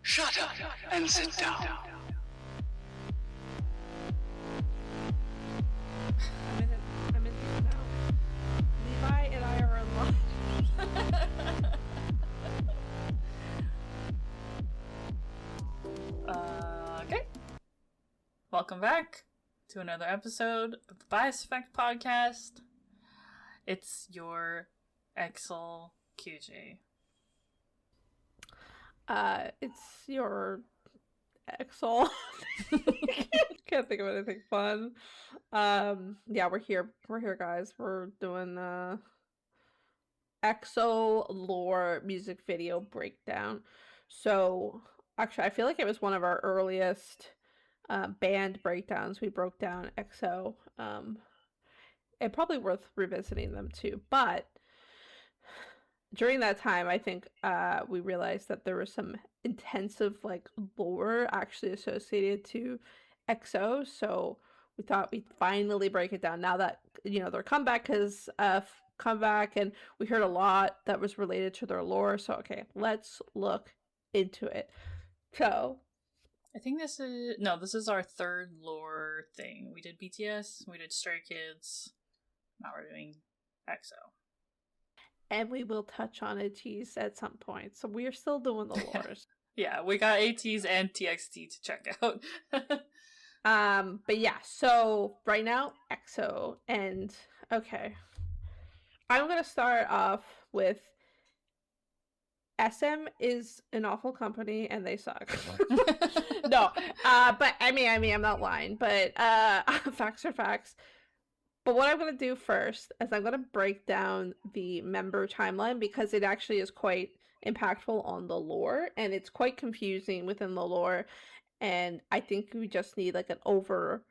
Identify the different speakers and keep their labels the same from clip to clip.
Speaker 1: Shut up and sit down.
Speaker 2: I'm in here now. Levi and I are
Speaker 3: in okay. Welcome back to another episode of the Bias Effect Podcast. It's your EXO QJ.
Speaker 2: It's your EXO. Can't think of anything fun. Yeah, we're here, guys. We're doing EXO lore music video breakdown. So, actually, I feel like it was one of our earliest band breakdowns. We broke down EXO. And probably worth revisiting them too. But during that time, I think we realized that there was some intensive lore actually associated to EXO. So we thought we'd finally break it down now that their comeback has come back, and we heard a lot that was related to their lore. So okay, let's look into it. So
Speaker 3: I think this is our third lore thing. We did BTS, we did Stray Kids, now we're doing EXO.
Speaker 2: And we will touch on ATEEZ at some point. So we are still doing the lores.
Speaker 3: Yeah, we got ATEEZ and TXT to check out.
Speaker 2: But yeah, so right now, EXO. And okay. I'm gonna start off with SM is an awful company and they suck. No. But I mean I'm not lying, but facts are facts. But what I'm going to do first is I'm going to break down the member timeline because it actually is quite impactful on the lore, and it's quite confusing within the lore, and I think we just need like an overview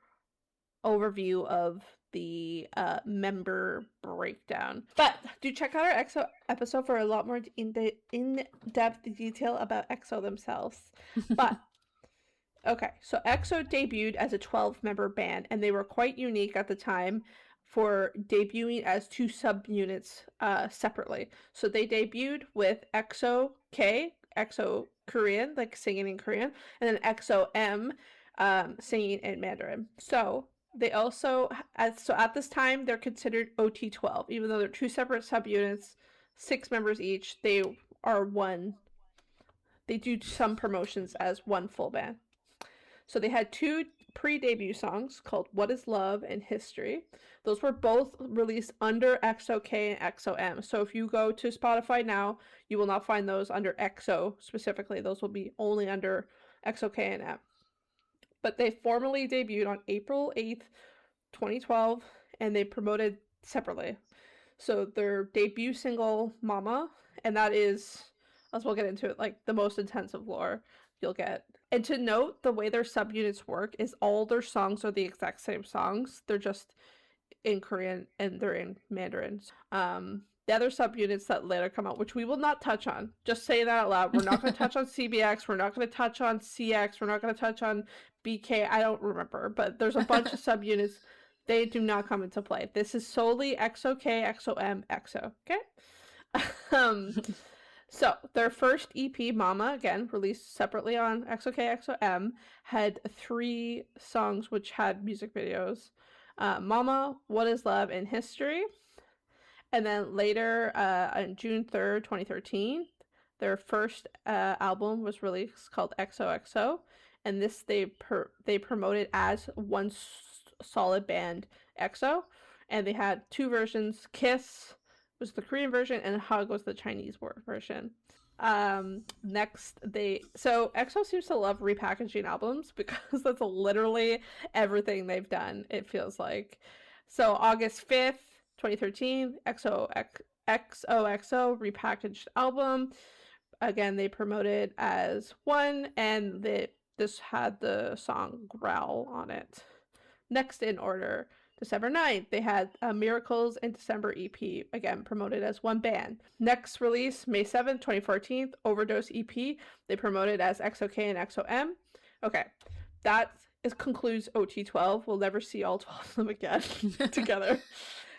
Speaker 2: of the member breakdown. But do check out our EXO episode for a lot more in-depth detail about EXO themselves. But okay, so EXO debuted as a 12-member band, and they were quite unique at the time for debuting as two subunits separately. So they debuted with EXO K, EXO Korean, like singing in Korean, and then EXO M, singing in Mandarin. So they also, at this time, they're considered OT12, even though they're two separate subunits, 6 members each. They are one. They do some promotions as one full band. So they had 2 pre-debut songs called What Is Love and History. Those were both released under EXO K and EXO M. So if you go to Spotify now, you will not find those under EXO specifically. Those will be only under EXO K and M. But they formally debuted on April 8th, 2012, and they promoted separately. So their debut single, Mama, and that is, as we'll get into it, like the most intensive lore you'll get. And to note, the way their subunits work is all their songs are the exact same songs. They're just in Korean and they're in Mandarin. The other subunits that later come out, which we will not touch on, just say that out loud. We're not going to touch on CBX. We're not going to touch on CX. We're not going to touch on BK. I don't remember, but there's a bunch of subunits. They do not come into play. This is solely EXO K, EXO M, EXO. Okay? So, their first EP, Mama, again, released separately on EXO K, EXO M, had 3 songs which had music videos. Mama, What Is Love, and History. And then later, on June 3rd, 2013, their first album was released called XOXO. And this they promoted as one solid band, EXO. And they had 2 versions, Kiss was the Korean version and Hug was the Chinese version. Next, so EXO seems to love repackaging albums because that's literally everything they've done, it feels like. So August 5th, 2013, XOXO repackaged album. Again, they promoted as one, and this had the song Growl on it. Next in order, December 9th, they had Miracles and December EP, again, promoted as one band. Next release, May 7th, 2014, Overdose EP, they promoted as EXO K and EXO M. Okay, that concludes OT12. We'll never see all 12 of them again together.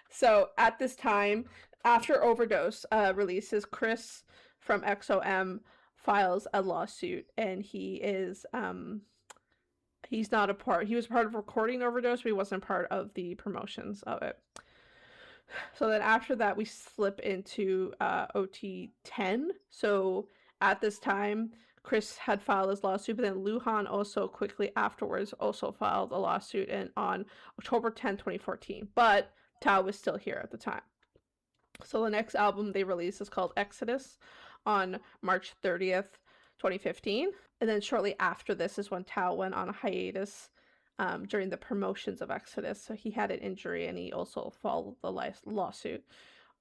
Speaker 2: So at this time, after Overdose releases, Chris from EXO M files a lawsuit, and he is he's not a part. He was part of recording Overdose, but he wasn't part of the promotions of it. So then after that, we slip into OT10. So at this time, Chris had filed his lawsuit, but then Luhan also quickly afterwards also filed a lawsuit on October 10, 2014. But Tao was still here at the time. So the next album they released is called Exodus on March 30th, 2015. And then shortly after this is when Tao went on a hiatus during the promotions of Exodus. So he had an injury and he also filed the lawsuit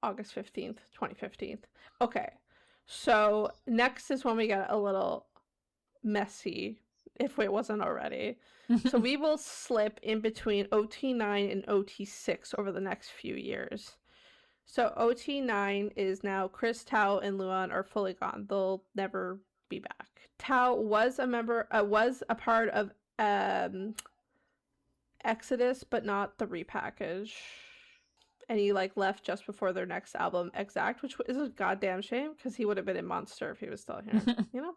Speaker 2: August 15th, 2015. Okay, so next is when we get a little messy, if it wasn't already. So we will slip in between OT9 and OT6 over the next few years. So OT9 is now Chris, Tao, and Luan are fully gone. They'll never be back. Tao was a part of Exodus, but not the repackage. And he left just before their next album, Exact, which is a goddamn shame because he would have been in Monster if he was still here, you know?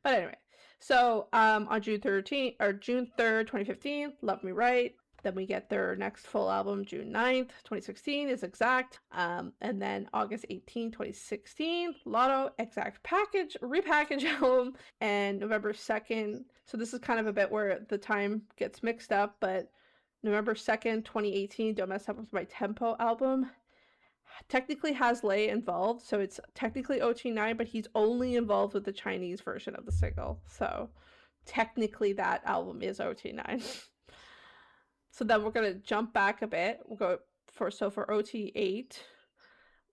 Speaker 2: But anyway, so on June 3rd, 2015, Love Me Right. Then we get their next full album, June 9th, 2016, is Exact. And then August 18th, 2016, Lotto, Exact repackage album. And November 2nd, so this is kind of a bit where the time gets mixed up, but November 2nd, 2018, Don't Mess Up With My Tempo album. Technically has Lay involved, so it's technically OT9, but he's only involved with the Chinese version of the single. So technically that album is OT9. So then we're going to jump back a bit. We'll go for OT8.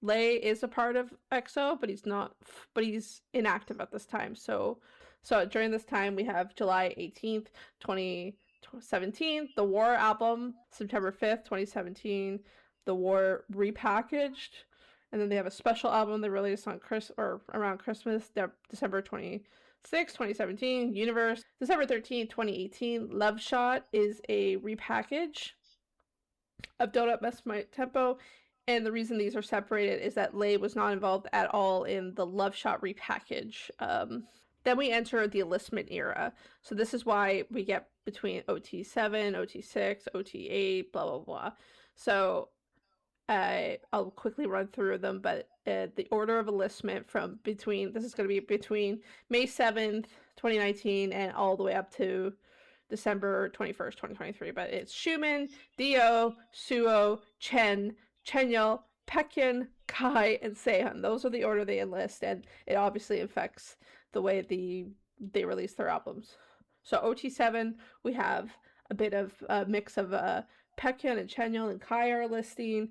Speaker 2: Lay is a part of EXO, but he's inactive at this time. So during this time, we have July 18th, 2017, The War album, September 5th, 2017, The War repackaged, and then they have a special album they released on around Christmas, December 26th, 2017, Universe. December 13th, 2018, Love Shot is a repackage of Don't Mess My Tempo, and the reason these are separated is that Lay was not involved at all in the Love Shot repackage. Then we enter the enlistment era. So this is why we get between OT7, OT6, OT8, blah, blah, blah. So I'll quickly run through them, but the order of enlistment this is going to be between May 7th, 2019 and all the way up to December 21st, 2023. But it's Xiumin, Dio, Suo, Chen, Chenyeol, Baekhyun, Kai, and Sehun. Those are the order they enlist, and it obviously affects the way they release their albums. So OT7, we have a bit of a mix of Baekhyun and Chenyeol and Kai are listing.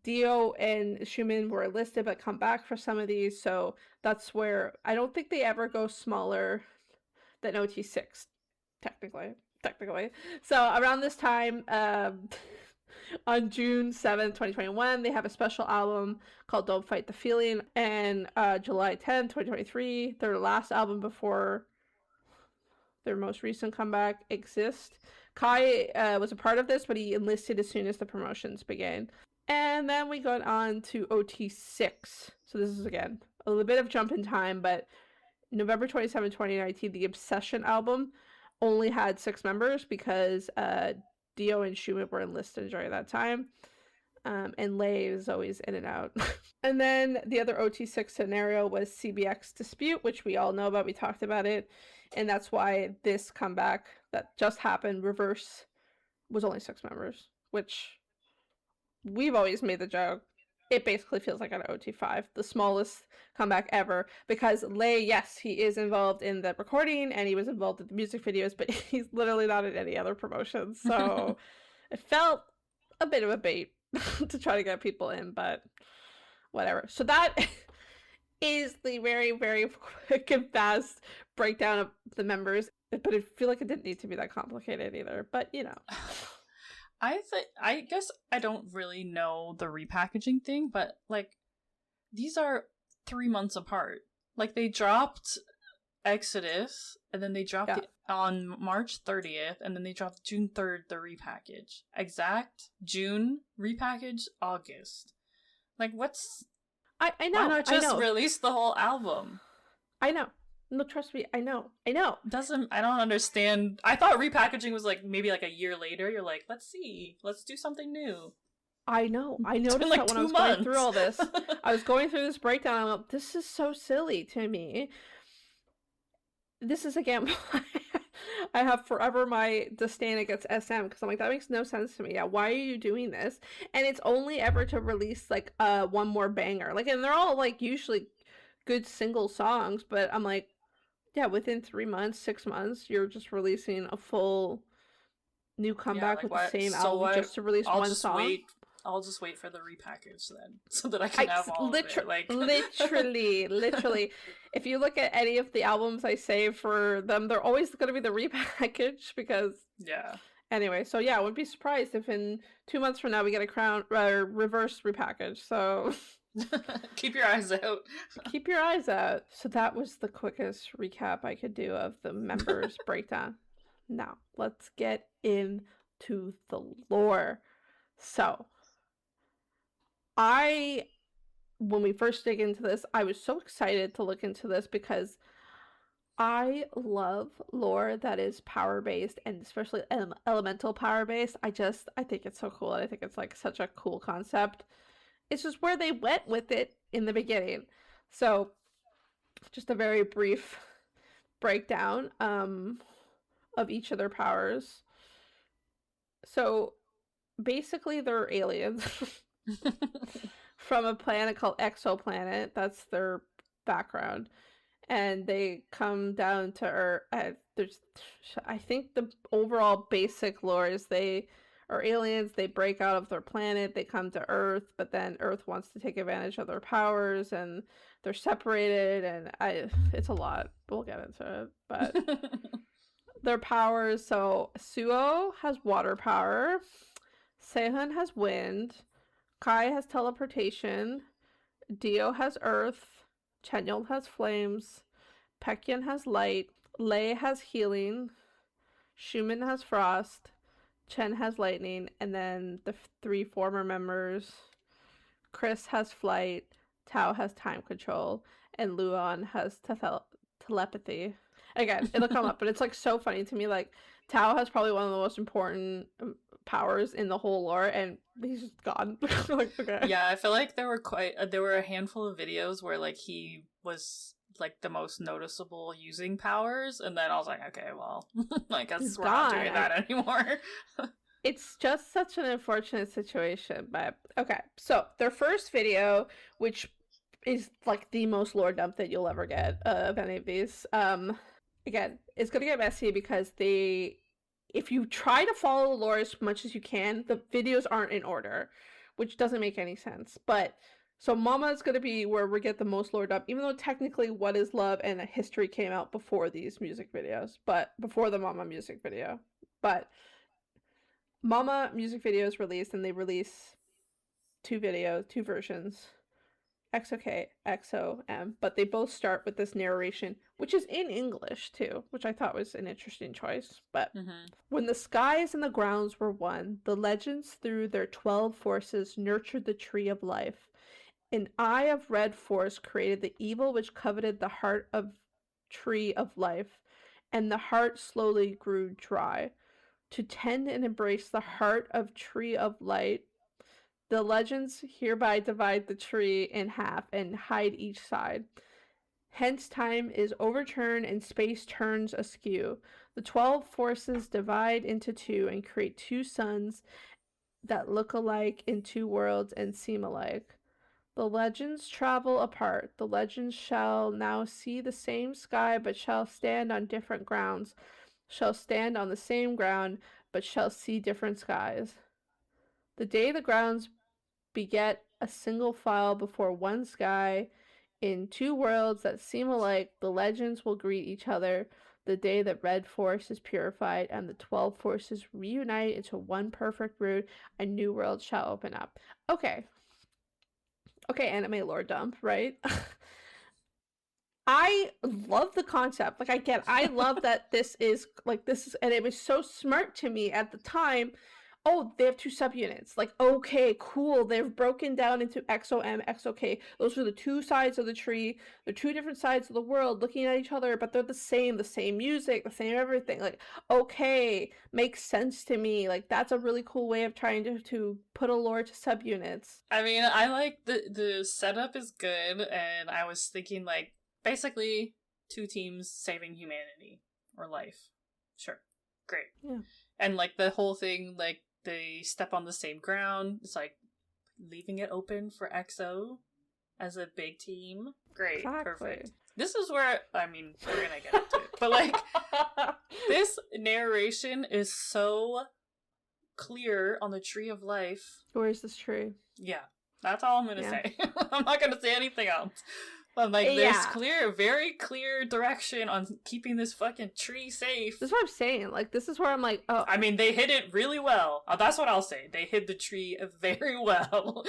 Speaker 2: Dio and Xiumin were listed but come back for some of these, so that's where I don't think they ever go smaller than OT6, technically. So around this time, on June 7th, 2021, they have a special album called Don't Fight the Feeling, and July 10th, 2023, their last album before their most recent comeback, Exist. Kai was a part of this, but he enlisted as soon as the promotions began. And then we got on to OT6. So this is, again, a little bit of jump in time, but November 27, 2019, the Obsession album only had 6 members because Dio and Xiumin were enlisted during that time. And Lay is always in and out. And then the other OT6 scenario was CBX Dispute, which we all know about. We talked about it. And that's why this comeback that just happened, Reverse, was only 6 members, which we've always made the joke. It basically feels like an OT5, the smallest comeback ever, because Lay, yes, he is involved in the recording and he was involved in the music videos, but he's literally not in any other promotions. So it felt a bit of a bait to try to get people in, but whatever. So that is the very, very quick and fast breakdown of the members, but I feel like it didn't need to be that complicated either, but you know.
Speaker 3: I guess I don't really know the repackaging thing, but these are 3 months apart. They dropped Exodus, and then they dropped it on March 30th, and then they dropped June 3rd the repackage. Exact, June, repackage, August. What's...
Speaker 2: I know.
Speaker 3: Why not just release the whole album?
Speaker 2: I know. No, trust me, I know.
Speaker 3: I don't understand. I thought repackaging was like maybe like a year later. You're like, let's do something new.
Speaker 2: I know. I noticed
Speaker 3: like
Speaker 2: that when I was going through all this. I was going through this breakdown. I'm like, this is so silly to me. This is again I have forever my disdain against SM because I'm like, that makes no sense to me. Yeah, why are you doing this? And it's only ever to release like one more banger. Like, and they're all like usually good single songs, but I'm like, yeah, within 3 months, 6 months, you're just releasing a full new comeback with the same album just to release one song.
Speaker 3: I'll just wait for the repackage then, so that I can have all of it. Like
Speaker 2: literally. If you look at any of the albums I save for them, they're always going to be the repackage because.
Speaker 3: Yeah.
Speaker 2: Anyway, so yeah, I wouldn't be surprised if in 2 months from now we get a reverse repackage. So.
Speaker 3: Keep your eyes out.
Speaker 2: Keep your eyes out. So that was the quickest recap I could do of the members breakdown. Now let's get into the lore. So. When we first dig into this, I was so excited to look into this because I love lore that is power-based and especially elemental power-based. I think it's so cool and I think it's like such a cool concept. It's just where they went with it in the beginning. So just a very brief breakdown of each of their powers. So basically they're aliens. From a planet called Exoplanet. That's their background. And they come down to Earth. I think the overall basic lore is they are aliens. They break out of their planet. They come to Earth, but then Earth wants to take advantage of their powers, and they're separated. And it's a lot. We'll get into it, but their powers. So Suo has water power. Sehun has wind. Kai has teleportation, Dio has earth, Chenyol has flames, Pekyan has light, Lei has healing, Schumann has frost, Chen has lightning, and then the 3 former members, Chris has flight, Tao has time control, and Luon has telepathy. Again, it'll come up, but it's like so funny to me. Like, Tao has probably one of the most important powers in the whole lore, and he's just gone. Like, okay.
Speaker 3: Yeah, I feel like there were a handful of videos where like he was like the most noticeable using powers, and then I was like, okay, well, I guess we're not doing that anymore.
Speaker 2: It's just such an unfortunate situation, but okay. So their first video, which is like the most lore dump that you'll ever get of any of these, again, it's gonna get messy because if you try to follow the lore as much as you can, the videos aren't in order, which doesn't make any sense. But so Mama is going to be where we get the most lore dump, even though technically What Is Love and A History came out before these music videos, but before the Mama music video. But Mama music video is released, and they release 2 versions. XOK, XOM, but they both start with this narration, which is in English too, which I thought was an interesting choice. But when the skies and the grounds were one, the legends through their 12 forces nurtured the tree of life. An eye of red force created the evil which coveted the heart of tree of life, and the heart slowly grew dry. To tend and embrace the heart of tree of light, the legends hereby divide the tree in half and hide each side. Hence time is overturned and space turns askew. The 12 forces divide into 2 and create 2 suns that look alike in 2 worlds and seem alike. The legends travel apart. The legends shall now see the same sky but shall stand on different grounds. Shall stand on the same ground but shall see different skies. The day the grounds beget a single file before one sky in 2 worlds that seem alike, the legends will greet each other the day that red force is purified and the 12 forces reunite into one perfect root, a new world shall open up. Okay, anime lore dump, right? I love the concept. Like, I love that this is, and it was so smart to me at the time oh, they have 2 subunits. Like, okay, cool. They've broken down into EXO M, EXO K. Those are the 2 sides of the tree. They're 2 different sides of the world looking at each other, but they're the same music, the same everything. Like, okay, makes sense to me. Like, that's a really cool way of trying to put a lore to subunits.
Speaker 3: I mean, I like the setup is good, and I was thinking, like, basically 2 teams saving humanity or life. Sure. Great.
Speaker 2: Yeah.
Speaker 3: And, like, the whole thing, like, they step on the same ground. It's like leaving it open for EXO as a big team. Great.
Speaker 2: Exactly.
Speaker 3: Perfect. This is where, I mean, we're gonna get into it. But, like, this narration is so clear on the tree of life.
Speaker 2: Where's this tree?
Speaker 3: Yeah. That's all I'm gonna say. I'm not gonna say anything else. But, like,
Speaker 2: Yeah.
Speaker 3: there's very clear direction on keeping this fucking tree safe.
Speaker 2: This is what I'm saying. Like, this is where I'm like, oh.
Speaker 3: I mean, they hid it really well. That's what I'll say. They hid the tree very well.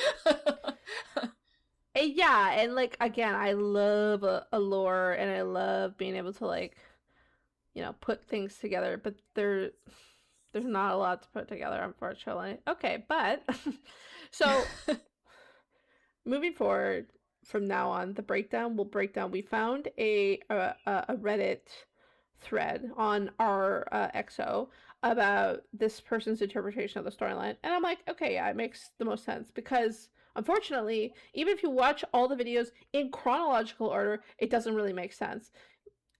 Speaker 2: Yeah, and, like, again, I love a lore, and I love being able to, like, you know, put things together, but there's not a lot to put together, unfortunately. Okay, but, so, moving forward, from now on, the breakdown will break down. We found a Reddit thread on our EXO about this person's interpretation of the storyline, and I'm like, okay, yeah, it makes the most sense, because unfortunately, even if you watch all the videos in chronological order, it doesn't really make sense.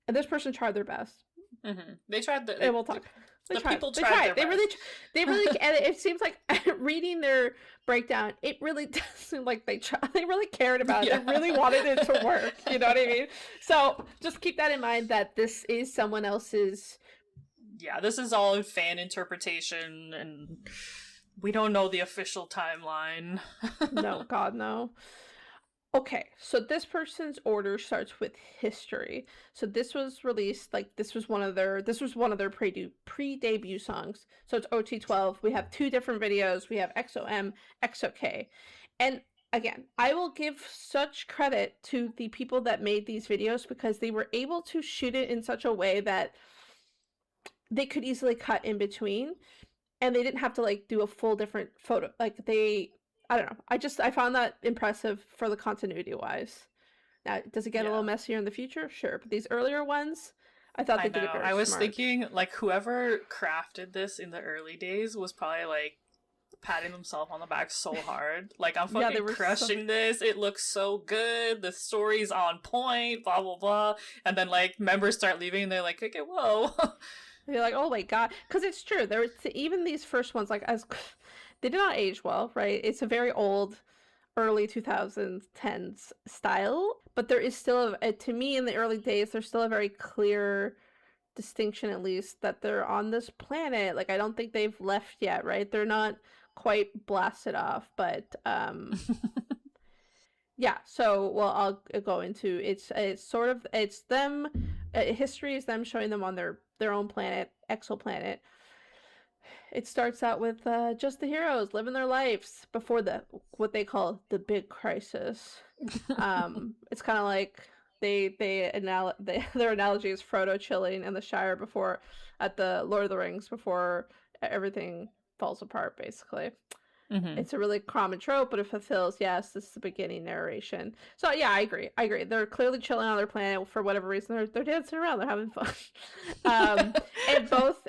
Speaker 2: And this person tried their best.
Speaker 3: Mm-hmm. They tried.
Speaker 2: And we'll talk. They tried.
Speaker 3: They tried.
Speaker 2: They really, and it seems like reading their breakdown, it really does seem like they really cared about it.
Speaker 3: Yeah.
Speaker 2: They really wanted it to work. You know what I mean? So just keep that in mind, that this is someone else's.
Speaker 3: Yeah, this is all fan interpretation, and we don't know the official timeline.
Speaker 2: No, God, no. Okay, so this person's order starts with history. So this was released, like, this was one of their pre-debut songs. So it's OT12. We have 2 different videos. We have EXO M, EXO K. And again, I will give such credit to the people that made these videos, because they were able to shoot it in such a way that they could easily cut in between, and they didn't have to, like, do a full different photo. Like, I don't know. I found that impressive for the continuity wise. Now, does it get a little messier in the future? Sure. But these earlier ones, I thought they did it very
Speaker 3: I was
Speaker 2: smart.
Speaker 3: thinking, like, whoever crafted this in the early days was probably, like, patting themselves on the back so hard. Like, I'm fucking crushing this. It looks so good. The story's on point, blah, blah, blah. And then, like, members start leaving and they're like, okay, whoa.
Speaker 2: You're like, oh my God. Because it's true. There was, even these first ones, like, as they did not age well, right? It's a very old, early 2010s style, but there is still, to me, in the early days, there's still a very clear distinction, at least, that they're on this planet. Like, I don't think they've left yet, right? They're not quite blasted off, but yeah. So, well, I'll go into it's them. History is them showing them on their own planet, exoplanet. It starts out with just the heroes living their lives before what they call the big crisis. It's kind of like their analogy is Frodo chilling in the Shire at the Lord of the Rings before everything falls apart, basically. Mm-hmm. It's a really common trope, but it fulfills, yes, this is the beginning narration. So yeah, I agree. They're clearly chilling on their planet for whatever reason. They're dancing around. They're having fun. And both.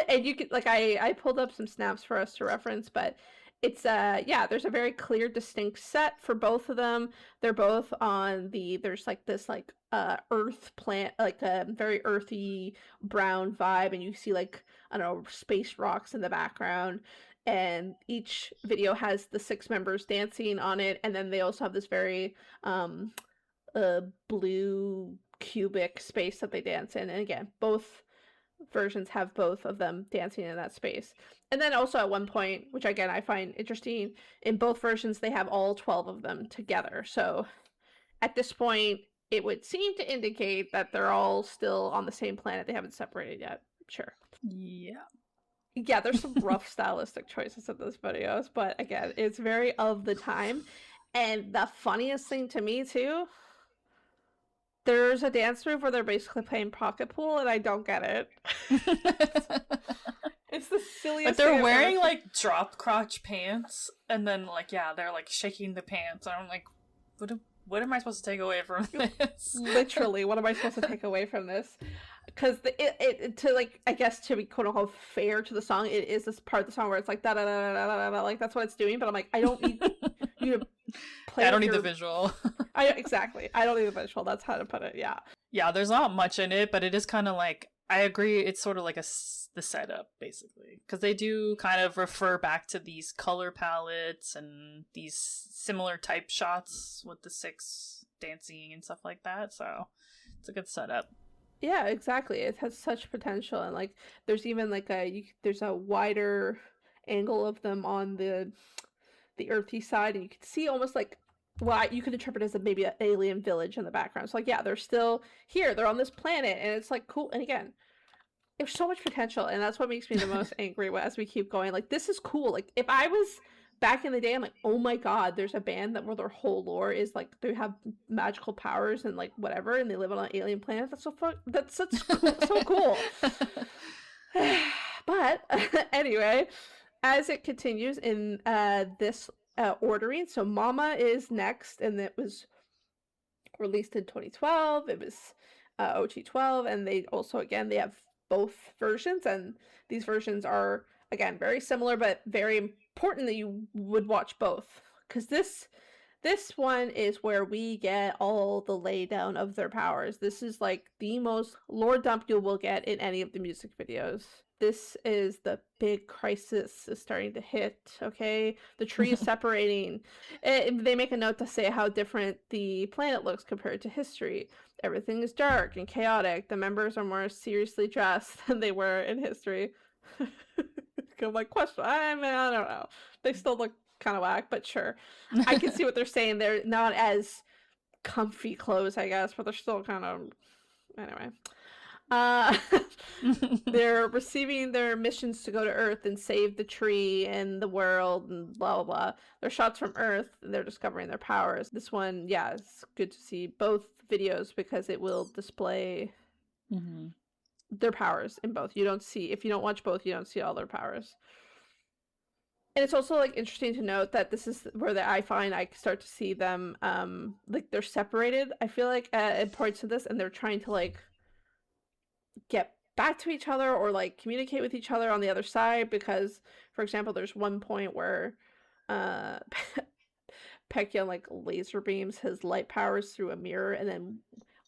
Speaker 2: And you could, like, I pulled up some snaps for us to reference, but it's there's a very clear, distinct set for both of them. They're both on there's like this like earth plant, like a very earthy brown vibe, and you see, like, I don't know, space rocks in the background, and each video has the 6 members dancing on it, and then they also have this very blue cubic space that they dance in, and again, both versions have both of them dancing in that space. And then also at one point, which again I find interesting, in both versions they have all 12 of them together. So at this point it would seem to indicate that they're all still on the same planet. They haven't separated yet. Sure. Yeah, there's some rough stylistic choices in those videos, but again, it's very of the time. And the funniest thing to me too, there's a dance move where they're basically playing pocket pool, and I don't get it. It's the silliest
Speaker 3: But they're
Speaker 2: thing I've
Speaker 3: wearing
Speaker 2: ever-
Speaker 3: like drop crotch pants, and then like they're like shaking the pants. And I'm like, what am I supposed to take away from this?
Speaker 2: Literally, what am I supposed to take away from this? Because it to like, I guess, to be quote unquote fair to the song, it is this part of the song where it's like da da da da da da, like that's what it's doing. But I'm like, I don't need you to play.
Speaker 3: I don't need the visual.
Speaker 2: Exactly. I don't need the visual. That's how to put it. Yeah.
Speaker 3: Yeah, there's not much in it, but it is kind of like, I agree, it's sort of like the setup, basically. Because they do kind of refer back to these color palettes and these similar type shots with the 6 dancing and stuff like that, so it's a good setup.
Speaker 2: Yeah, exactly. It has such potential, and like, there's even like there's a wider angle of them on the earthy side, and you can see almost like you could interpret as maybe an alien village in the background. So like, yeah, they're still here. They're on this planet, and it's like cool. And again, there's so much potential, and that's what makes me the most angry as we keep going. Like, this is cool. Like, if I was back in the day, I'm like, oh my god, there's a band that where their whole lore is like they have magical powers and like whatever, and they live on an alien planet. That's so fun. That's such cool, so cool. But anyway, as it continues in this ordering, so Mama is next, and it was released in 2012. It was OT12, and they also, again, they have both versions, and these versions are, again, very similar, but very important that you would watch both, because this one is where we get all the laydown of their powers. This is like the most lore dump you will get in any of the music videos. This is the big crisis is starting to hit, okay? The tree is separating. They make a note to say how different the planet looks compared to history. Everything is dark and chaotic. The members are more seriously dressed than they were in history. I'm like, question, I mean, I don't know. They still look kind of whack, but sure. I can see what they're saying. They're not as comfy clothes, I guess, but they're still kind of... Anyway. They're receiving their missions to go to Earth and save the tree and the world and blah blah blah. They're shots from Earth, and they're discovering their powers. This one, yeah, it's good to see both videos because it will display their powers in both. You don't see, if you don't watch both, you don't see all their powers. And it's also like interesting to note that this is where I find I start to see them like they're separated. I feel like at points of this, and they're trying to like get back to each other or like communicate with each other on the other side, because for example there's one point where Baekhyun like laser beams his light powers through a mirror, and then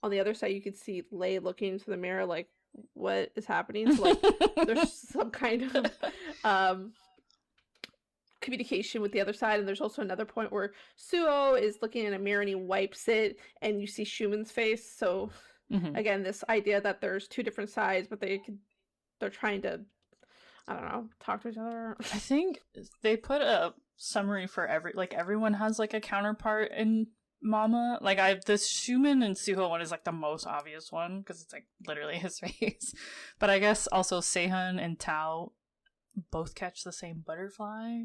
Speaker 2: on the other side you can see Lay looking into the mirror like, what is happening? So like there's some kind of communication with the other side. And there's also another point where Suho is looking in a mirror and he wipes it and you see Schumann's face. So again, this idea that there's two different sides, but they're trying to, I don't know, talk to each other.
Speaker 3: I think they put a summary for everyone has like a counterpart in Mama. Like this Schumann and Suho one is like the most obvious one because it's like literally his face. But I guess also Sehun and Tao both catch the same butterfly.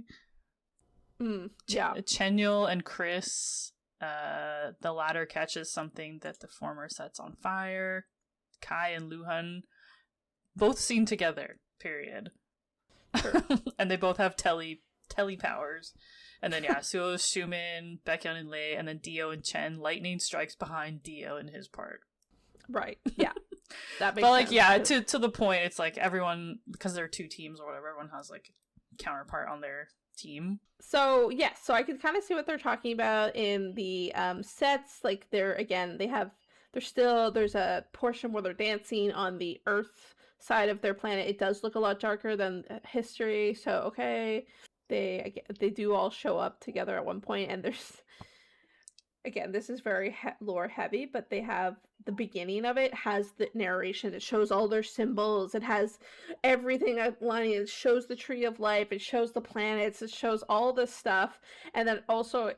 Speaker 2: Yeah.
Speaker 3: Chenyul and Chris, the latter catches something that the former sets on fire. Kai and Luhan both seen together, period.
Speaker 2: Sure.
Speaker 3: And they both have tele powers. And then yeah, Suho, Schumann, Baekhyun and Lay, and then Dio and Chen. Lightning strikes behind Dio in his part.
Speaker 2: Right. Yeah. That makes
Speaker 3: but like
Speaker 2: sense.
Speaker 3: yeah, to the point, it's like everyone, because there are two teams or whatever, everyone has like a counterpart on their team.
Speaker 2: So yes, so I can kind of see what they're talking about in the sets. Like there's a portion where they're dancing on the Earth side of their planet. It does look a lot darker than history. So okay, they do all show up together at one point, and there's, again, this is very lore heavy, but they have the beginning of it has the narration. It shows all their symbols. It has everything outlining. It shows the tree of life. It shows the planets. It shows all this stuff. And then also,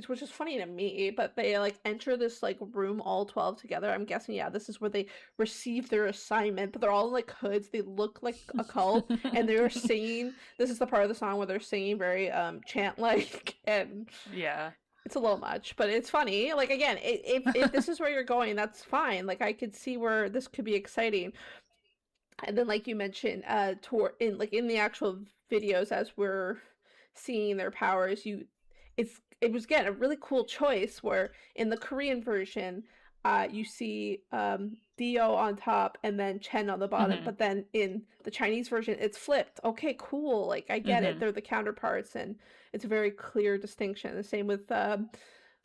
Speaker 2: which is funny to me, but they like enter this like room all 12 together. I'm guessing, yeah, this is where they receive their assignment, but they're all in like hoods. They look like a cult, and they're singing. This is the part of the song where they're singing very chant like, and
Speaker 3: yeah.
Speaker 2: It's a little much, but it's funny. Like, again, if this is where you're going, that's fine. Like, I could see where this could be exciting. And then, like you mentioned, in the actual videos as we're seeing their powers, it was again a really cool choice where in the Korean version, you see Dio on top and then Chen on the bottom, but then in the Chinese version, it's flipped. Okay, cool. Like I get it; they're the counterparts, and it's a very clear distinction. The same with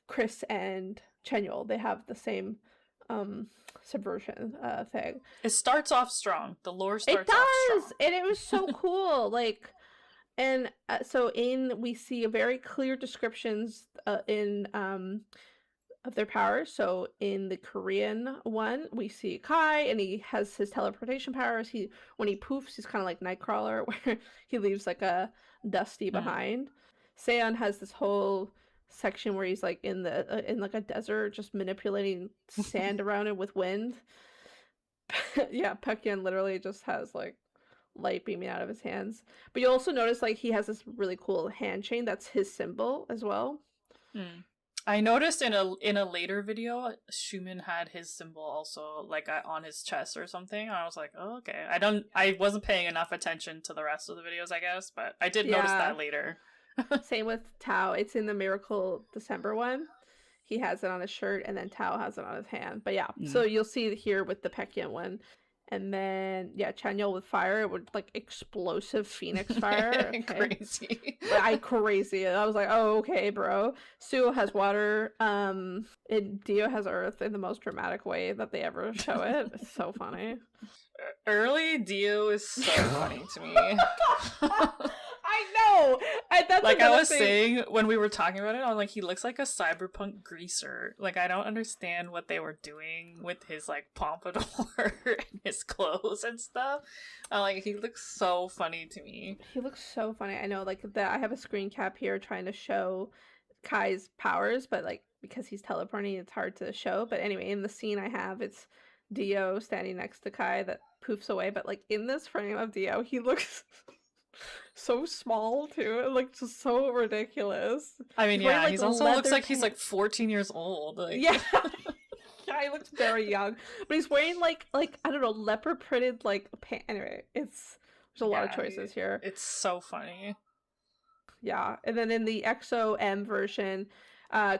Speaker 2: Chris and Chenyol; they have the same subversion thing.
Speaker 3: It starts off strong. The lore starts
Speaker 2: off
Speaker 3: strong.
Speaker 2: And it was so cool. Like, and so we see a very clear descriptions in of their powers. So in the Korean one, we see Kai, and he has his teleportation powers. When he poofs, he's kind of like Nightcrawler, where he leaves like a dusty behind. Sehun has this whole section where he's like in like a desert, just manipulating sand around it with wind. Yeah, Baekhyun literally just has like light beaming out of his hands. But you also notice like he has this really cool hand chain that's his symbol as well.
Speaker 3: I noticed in a later video, Schumann had his symbol also like on his chest or something. I was like, oh, okay. I wasn't paying enough attention to the rest of the videos, I guess, but I did notice that later.
Speaker 2: Same with Tao. It's in the Miracle December one. He has it on his shirt, and then Tao has it on his hand. But yeah, so you'll see here with the Baekhyun one. And then, Chanyeol with fire, it would like explosive phoenix fire. Okay.
Speaker 3: Crazy.
Speaker 2: Crazy. I was like, oh, okay, bro. Suho has water. And Dio has earth in the most dramatic way that they ever show it. It's so funny.
Speaker 3: Early Dio is so funny to me.
Speaker 2: I know. That's
Speaker 3: like I was saying when we were talking about it, I'm like, he looks like a cyberpunk greaser. Like I don't understand what they were doing with his like pompadour and his clothes and stuff. Like he looks so funny to me.
Speaker 2: He looks so funny. I know, like that. I have a screen cap here trying to show Kai's powers, but like because he's teleporting, it's hard to show. But anyway, in the scene I have, it's Dio standing next to Kai that poofs away. But like in this frame of Dio, he looks so small too, like just so ridiculous.
Speaker 3: I mean, yeah, he also looks like he's like 14 years old. Like.
Speaker 2: Yeah. Yeah, he looks very young, but he's wearing like I don't know, leopard printed like pants. Anyway, there's a lot of choices here.
Speaker 3: It's so funny.
Speaker 2: Yeah, and then in the EXO MV version,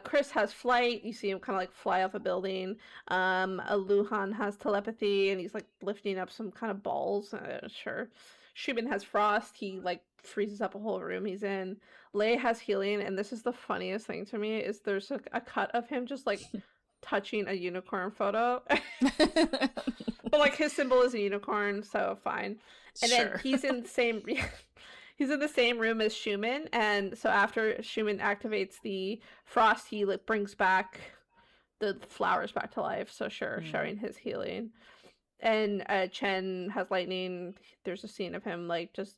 Speaker 2: Chris has flight. You see him kind of like fly off a building. Luhan has telepathy, and he's like lifting up some kind of balls. Sure. Schumann has frost. He like freezes up a whole room he's in. Lei has healing, and this is the funniest thing to me is there's a cut of him just like touching a unicorn photo. But like his symbol is a unicorn, so fine. And then he's in the same room as Schumann, and so after Schumann activates the frost, he like brings back the flowers back to life. So showing his healing. And Chen has lightning. There's a scene of him like just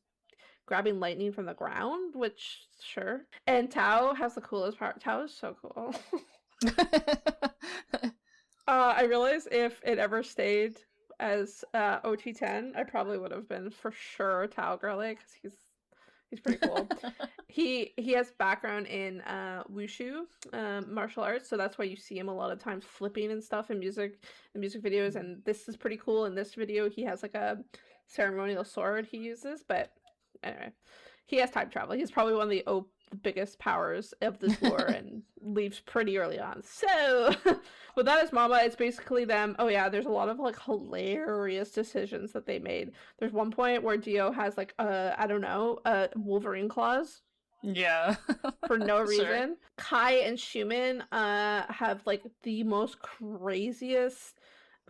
Speaker 2: grabbing lightning from the ground, which sure. And Tao has the coolest part. Tao is so cool. I realize if it ever stayed as OT10, I probably would have been for sure Tao girly because he's pretty cool. He has background in wushu, martial arts, so that's why you see him a lot of times flipping and stuff in music videos. And this is pretty cool. In this video, he has like a ceremonial sword he uses. But anyway, he has time travel. He's probably one of the biggest powers of this lore and leaves pretty early on. So with that as Mama, it's basically them. Oh yeah, there's a lot of like hilarious decisions that they made. There's one point where Dio has like I don't know, Wolverine claws.
Speaker 3: Yeah.
Speaker 2: For no reason. Kai and Schumann have like the most craziest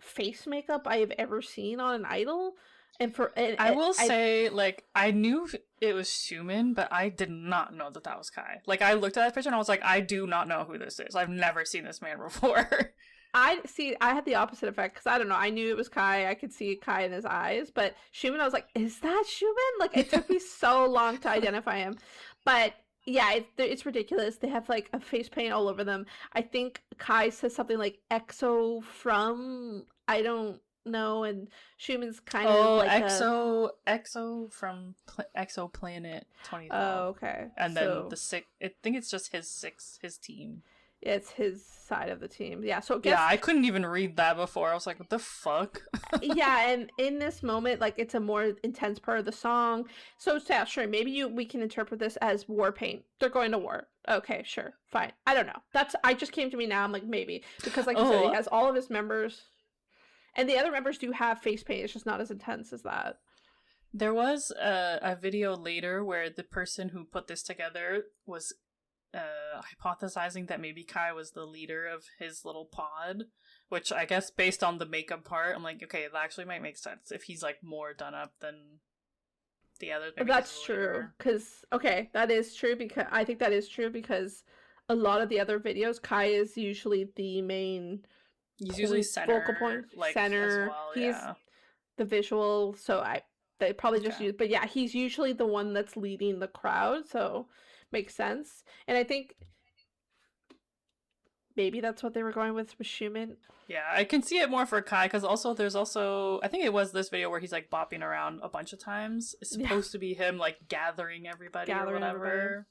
Speaker 2: face makeup I have ever seen on an idol. And I will
Speaker 3: say, like, I knew it was Schumann, but I did not know that was Kai. Like, I looked at that picture and I was like, I do not know who this is. I've never seen this man before.
Speaker 2: I had the opposite effect because I don't know. I knew it was Kai. I could see Kai in his eyes, but Schumann, I was like, is that Schumann? Like, it took me so long to identify him. But yeah, it's ridiculous. They have like a face paint all over them. I think Kai says something like EXO from I don't know, and Schumann's kind of like
Speaker 3: EXO from Exoplanet 2012.
Speaker 2: Oh, okay.
Speaker 3: And then I think it's just his team.
Speaker 2: It's his side of the team. Yeah, so
Speaker 3: Yeah, I couldn't even read that before. I was like, what the fuck?
Speaker 2: Yeah, and in this moment, like, it's a more intense part of the song. So yeah, sure, maybe we can interpret this as war paint. They're going to war. Okay, sure, fine. I don't know. I just came to me now. I'm like, maybe, because like you said, he has all of his members, and the other members do have face paint. It's just not as intense as that.
Speaker 3: There was a video later where the person who put this together was hypothesizing that maybe Kai was the leader of his little pod, which I guess based on the makeup part, I'm like, okay, that actually might make sense if he's like more done up than the others.
Speaker 2: That's true, because that is true, because I think that is true because a lot of the other videos, Kai is usually the main.
Speaker 3: He's usually center,
Speaker 2: focal point,
Speaker 3: like,
Speaker 2: center.
Speaker 3: as well,
Speaker 2: he's the visual, so they probably just use, but yeah, he's usually the one that's leading the crowd, so makes sense. And I think maybe that's what they were going with Schumann.
Speaker 3: Yeah, I can see it more for Kai, because there's also, I think it was this video where he's like bopping around a bunch of times. It's supposed to be him like gathering everybody or whatever.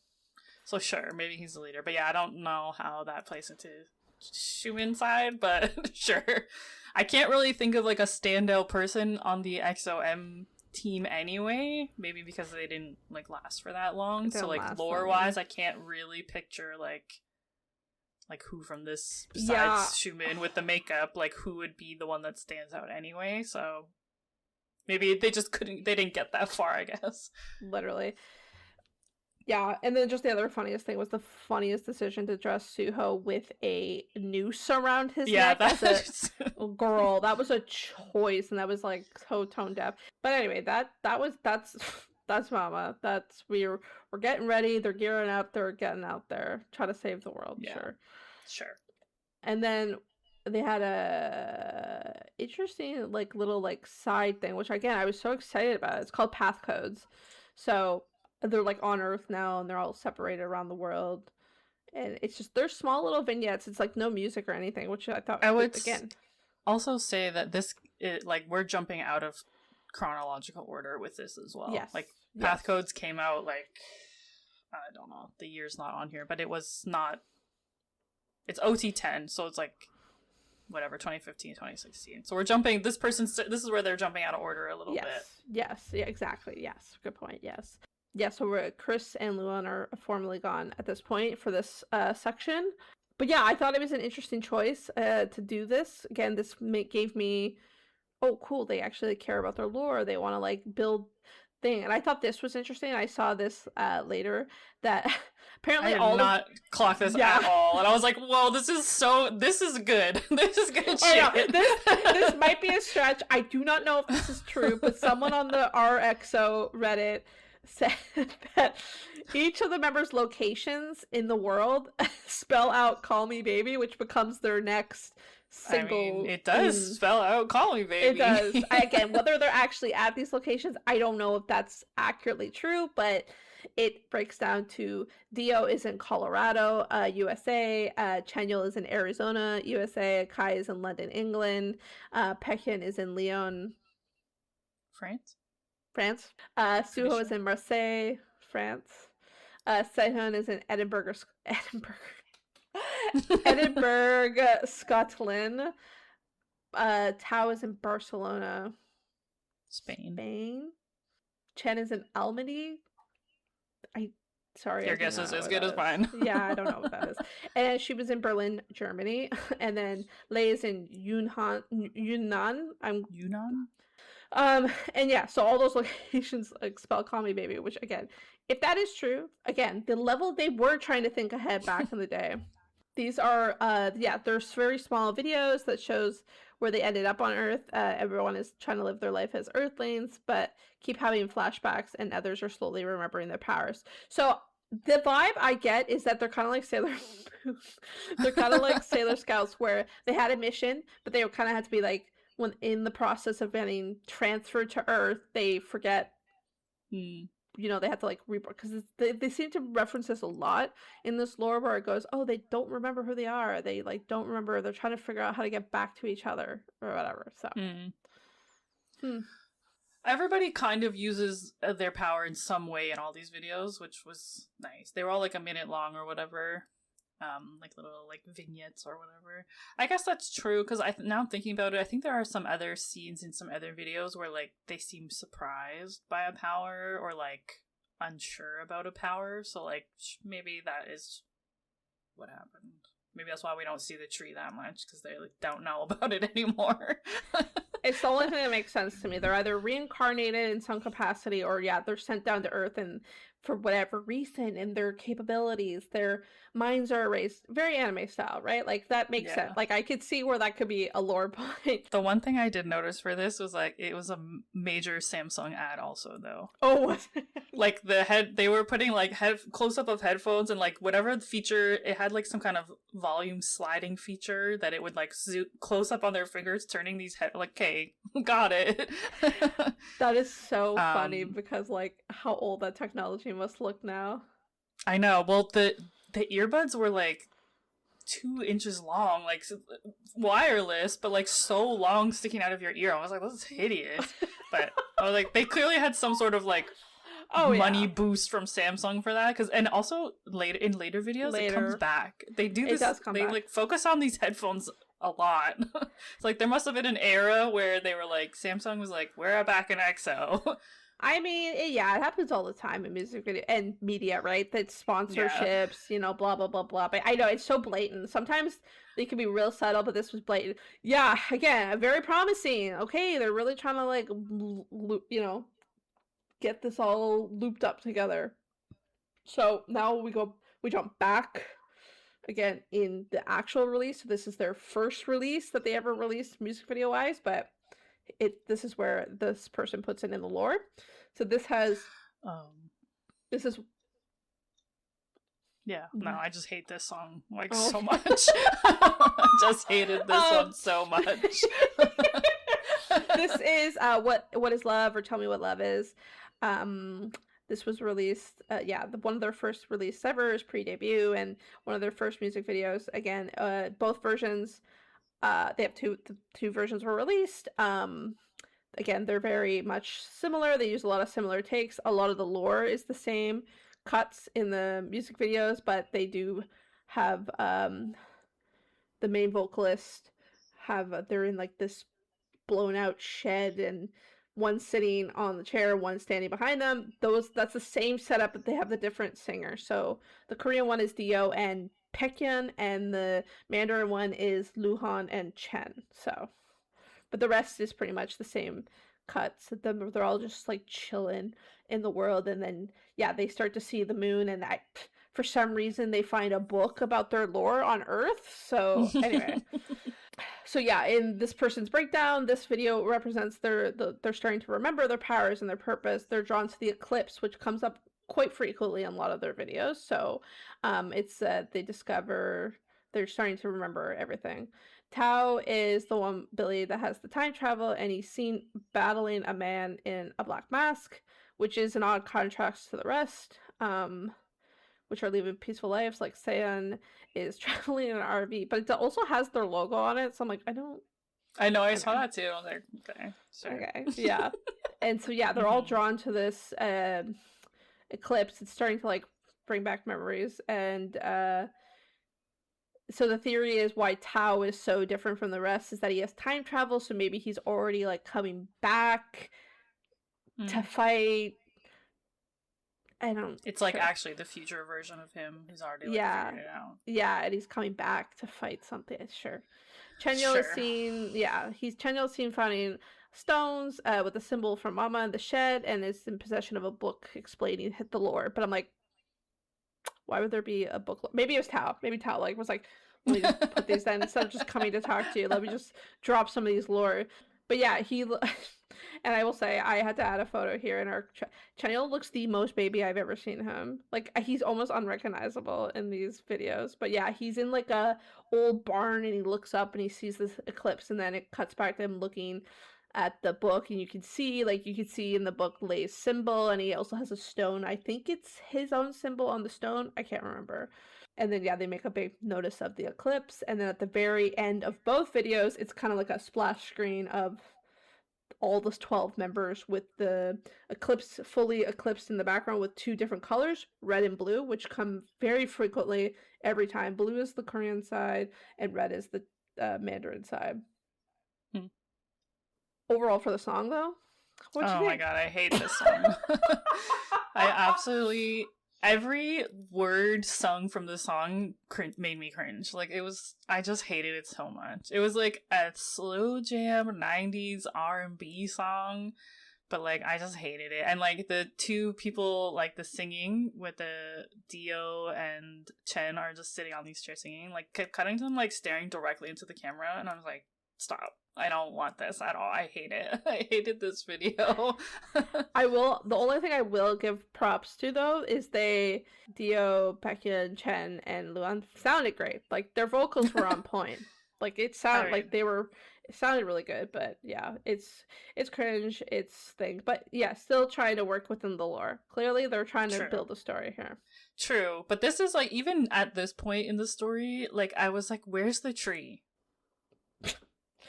Speaker 3: So sure, maybe he's the leader. But yeah, I don't know how that plays into Schumann side, but sure. I can't really think of like a standout person on the EXO-M team anyway, maybe because they didn't like last for that long, so like lore wise I can't really picture like who from this besides Schumann with the makeup, like who would be the one that stands out anyway. So maybe they didn't get that far, I guess.
Speaker 2: Literally. Yeah, and then just the other funniest thing was the funniest decision to dress Suho with a noose around his neck as a girl. That was a choice, and that was like so tone deaf. But anyway, that's Mama. We're getting ready. They're gearing up. They're getting out there, try to save the world.
Speaker 3: Yeah. Sure.
Speaker 2: And then they had a interesting like little like side thing, which again I was so excited about. It's called Path Codes. So they're like on Earth now, and they're all separated around the world, and it's just they're small little vignettes. It's like no music or anything, which I thought again
Speaker 3: also say that we're jumping out of chronological order with this as well.
Speaker 2: Yes,
Speaker 3: like Path Codes came out like I don't know, the year's not on here, but it was not. It's OT10, so it's like whatever 2015, 2016. So we're jumping. This is where they're jumping out of order a little bit.
Speaker 2: Yes, yeah, exactly. Yes, good point. Yes. Yeah, so Chris and Luan are formally gone at this point for this section. But yeah, I thought it was an interesting choice to do this. Again, this gave me, oh, cool, they actually care about their lore. They want to, like, build thing. And I thought this was interesting. I saw this later that apparently
Speaker 3: I did not clock this at all. And I was like, whoa, this is good. This is good shit.
Speaker 2: This might be a stretch. I do not know if this is true, but someone on the RXO Reddit said that each of the members' locations in the world spell out "Call Me Baby," which becomes their next single.
Speaker 3: I mean, it does spell out "Call Me Baby."
Speaker 2: It does. Again, whether they're actually at these locations, I don't know if that's accurately true, but it breaks down to Dio is in Colorado, USA. Chanyeol is in Arizona, USA. Kai is in London, England. Baekhyun is in Lyon, France. Suho is in Marseille, France. Sehun is in Edinburgh, Scotland. Tao is in Barcelona, Spain. Chen is in Almaty.
Speaker 3: Your guess is as good as mine.
Speaker 2: Yeah, I don't know what that is. And she was in Berlin, Germany. And then Lei is in Yunnan.
Speaker 3: Yunnan?
Speaker 2: And yeah, so all those locations like spell "Call Me Baby," which again, if that is true, again, the level they were trying to think ahead back in the day. These are there's very small videos that shows where they ended up on Earth. Everyone is trying to live their life as Earthlings, but keep having flashbacks, and others are slowly remembering their powers. So the vibe I get is that they're kind of like Sailor Moon. They're kind of like Sailor Scouts, where they had a mission, but they kind of had to be like, when in the process of getting transferred to Earth, they forget, they have to like because they seem to reference this a lot in this lore, where it goes, oh, they don't remember who they are. They like don't remember. They're trying to figure out how to get back to each other or whatever. So,
Speaker 3: everybody kind of uses their power in some way in all these videos, which was nice. They were all like a minute long or whatever. like little like vignettes or whatever. I guess that's true because now I'm thinking about it. I think there are some other scenes in some other videos where like they seem surprised by a power or like unsure about a power. So like maybe that is what happened. Maybe that's why we don't see the tree that much because they like don't know about it anymore.
Speaker 2: It's the only thing that makes sense to me. They're either reincarnated in some capacity or they're sent down to Earth and for whatever reason and their capabilities, their minds are erased. Very anime style, right? Like that makes sense. Like I could see where that could be a lore point.
Speaker 3: The one thing I did notice for this was like it was a major Samsung ad also though.
Speaker 2: Oh, was it?
Speaker 3: Like they were putting like close up of headphones and like whatever feature it had like some kind of volume sliding feature that it would like close up on their fingers turning these like okay, got it.
Speaker 2: That is so funny because like how old that technology must look now.
Speaker 3: I know. Well, the earbuds were like 2 inches long, like wireless, but like so long sticking out of your ear. I was like, this is hideous. But I was like, they clearly had some sort of like money boost from Samsung for that. And also in later videos, it comes back. They do this. They back. Like focus on these headphones a lot. It's like there must have been an era where they were like, Samsung was like, we're back in EXO.
Speaker 2: I mean, it happens all the time in music video and media, right? That's sponsorships, you know, blah, blah, blah, blah. But I know it's so blatant. Sometimes they can be real subtle, but this was blatant. Yeah, again, very promising. Okay, they're really trying to, like, you know, get this all looped up together. So now we jump back again in the actual release. So this is their first release that they ever released music video-wise, but this is where this person puts it in the lore. So this has this is
Speaker 3: no, I just hate this song like so much. I just hated this one so much.
Speaker 2: This is what is love, or tell me what love is. This was released one of their first release ever, is pre-debut, and one of their first music videos. Again, both versions, they have two versions were released. Again, they're very much similar. They use a lot of similar takes. A lot of the lore is the same cuts in the music videos, but they do have the main vocalist they're in like this blown out shed, and one sitting on the chair, one standing behind them. That's the same setup, but they have the different singer. So the Korean one is Dio and Baekhyun, and the Mandarin one is Luhan and Chen. So, but the rest is pretty much the same cuts. They're all just like chilling in the world, and then they start to see the moon, and for some reason they find a book about their lore on Earth. So anyway. So in this person's breakdown, this video represents they're starting to remember their powers and their purpose. They're drawn to the eclipse, which comes up quite frequently in a lot of their videos. So it's they discover they're starting to remember everything. Tao is the one Billy that has the time travel, and he's seen battling a man in a black mask, which is an odd contrast to the rest, which are living peaceful lives. Like Sehun is traveling in an RV, but it also has their logo on it. So I'm like, I know, I saw
Speaker 3: that too. I was like, okay, sure.
Speaker 2: Okay, yeah. And so they're all drawn to this eclipse. It's starting to like bring back memories, and so the theory is why Tao is so different from the rest is that he has time travel. So maybe he's already like coming back to fight.
Speaker 3: It's like actually the future version of him who's already figured it out.
Speaker 2: Yeah, and he's coming back to fight something. Sure. Chanyeol is seen. Yeah, Chanyeol's seen finding stones with a symbol from Mama in the shed, and is in possession of a book explaining the lore. But I'm like, why would there be a book? Maybe it was Tao. Maybe Tao was like, let me just put these in instead of just coming to talk to you. Let me just drop some of these lore. But he. And I will say, I had to add a photo here in our Chanyeol looks the most baby I've ever seen him. Like, he's almost unrecognizable in these videos. But he's in like a old barn, and he looks up and he sees this eclipse, and then it cuts back to him looking at the book, and you can see in the book Lei's symbol, and he also has a stone. I think it's his own symbol on the stone. I can't remember. And then they make a big notice of the eclipse, and then at the very end of both videos, it's kind of like a splash screen of all the 12 members with the fully eclipsed in the background with 2 different colors, red and blue, which come very frequently every time. Blue is the Korean side and red is the Mandarin side. Overall for the song though, what'd you think?
Speaker 3: My god, I hate this song. I absolutely, every word sung from the song made me cringe. Like, I just hated it so much. It was like a slow jam 90s R&B song, but like I just hated it. And like the 2 people, like the singing with the Dio and Chen are just sitting on these chairs singing, like kept cutting to them like staring directly into the camera, and I was like, stop. I don't want this at all. I hate it. I hated this video.
Speaker 2: The only thing I will give props to though is Dio, Baekhyun, Chen, and Luan sounded great. Like their vocals were on point. Like it sounded it sounded really good, but yeah, it's cringe, it's thing. But yeah, still trying to work within the lore. Clearly they're trying to build a story here. True.
Speaker 3: But this is like, even at this point in the story, like I was like, where's the tree?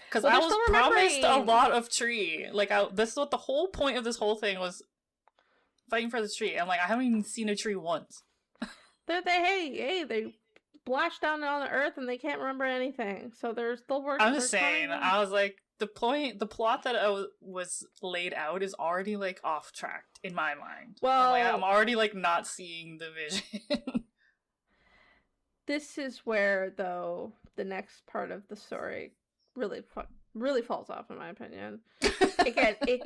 Speaker 3: Because I was promised a lot of tree. Like, this is what the whole point of this whole thing was, fighting for the tree. And like, I haven't even seen a tree once.
Speaker 2: They splashed down on the earth and they can't remember anything. So they're still working.
Speaker 3: I'm just saying, I was like, the plot that was laid out is already like off track in my mind.
Speaker 2: Well,
Speaker 3: I'm already like not seeing the vision.
Speaker 2: This is where, though, the next part of the story really falls off, in my opinion. Again, it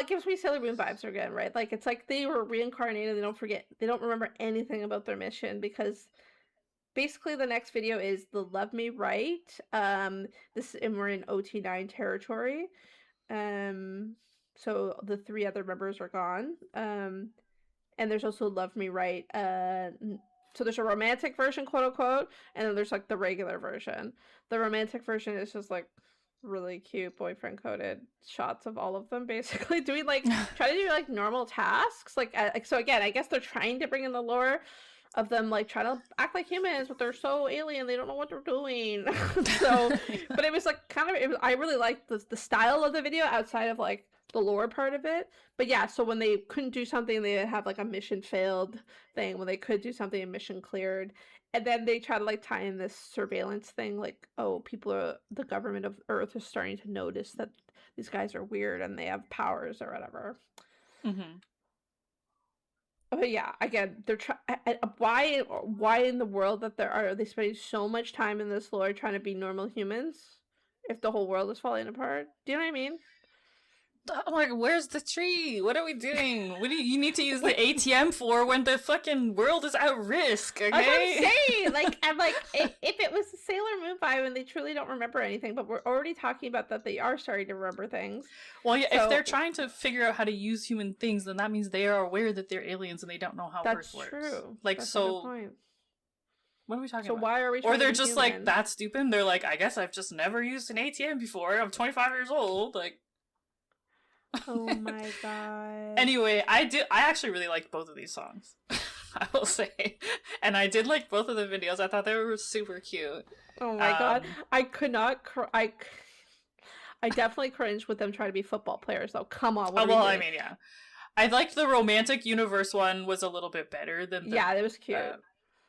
Speaker 2: gives me Sailor Moon vibes again, right? Like, it's like they were reincarnated. They don't remember anything about their mission, because basically the next video is the Love Me Right. And we're in OT9 territory. So the 3 other members are gone. And there's also Love Me Right. So there's a romantic version, quote unquote, and then there's like the regular version. The romantic version is just like really cute boyfriend coded shots of all of them basically doing like trying to do like normal tasks. Like so again, I guess they're trying to bring in the lore of them like trying to act like humans, but they're so alien they don't know what they're doing. So but it was like I really liked the style of the video outside of like the lore part of it. But yeah, so when they couldn't do something, they have like a mission failed thing. When they could do something, a mission cleared. And then they try to like tie in this surveillance thing, like, oh, the government of Earth is starting to notice that these guys are weird and they have powers or whatever.
Speaker 3: Mm-hmm.
Speaker 2: But yeah, again, they're why in the world that are they spending so much time in this lore trying to be normal humans if the whole world is falling apart? Do you know what I mean?
Speaker 3: I'm like, where's the tree? What are we doing? What do you need to use the ATM for when the fucking world is at risk, okay?
Speaker 2: That's what I'm saying. Like, I'm like, if it was a Sailor Moon vibe and they truly don't remember anything, but we're already talking about that they are starting to remember things.
Speaker 3: Well, yeah, if they're trying to figure out how to use human things, then that means they are aware that they're aliens and they don't know how Earth works.
Speaker 2: That's true.
Speaker 3: Like,
Speaker 2: that's
Speaker 3: so...
Speaker 2: a good point.
Speaker 3: What are we talking about?
Speaker 2: So why are we trying
Speaker 3: Or they're
Speaker 2: to be
Speaker 3: just
Speaker 2: human?
Speaker 3: like, that stupid. They're like, I guess I've just never used an ATM before. I'm 25 years old. Like...
Speaker 2: Oh my god.
Speaker 3: Anyway, I actually really liked both of these songs. I will say. And I did like both of the videos. I thought they were super cute.
Speaker 2: Oh my god. I could not I definitely cringed with them trying to be football players though. Come on.
Speaker 3: I mean, yeah. I liked the romantic universe one was a little bit better than the
Speaker 2: yeah, it was cute.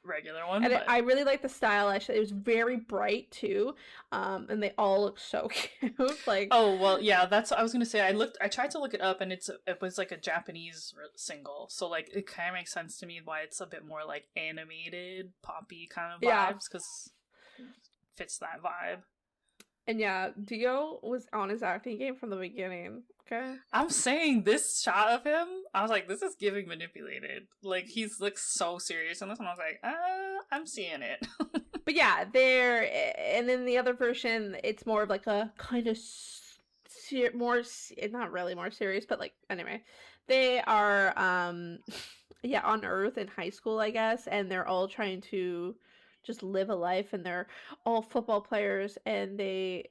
Speaker 3: Regular one.
Speaker 2: And I really like the style. Actually, it was very bright too, and they all look so cute. Like,
Speaker 3: oh well, yeah, that's what I was gonna say. I tried to look it up, and it was like a Japanese single, so like it kind of makes sense to me why it's a bit more like animated, poppy kind of vibes, because it fits that vibe. And
Speaker 2: yeah, Dio was on his acting game from the beginning. Okay,
Speaker 3: I'm saying this shot of him, I was like, this is giving manipulated. Like, he's like so serious in this one. I was like, I'm seeing it.
Speaker 2: But yeah, and in the other version, it's more of like a kind of not really more serious, but like anyway, they are on Earth in high school, I guess, and they're all trying to just live a life, and they're all football players, and they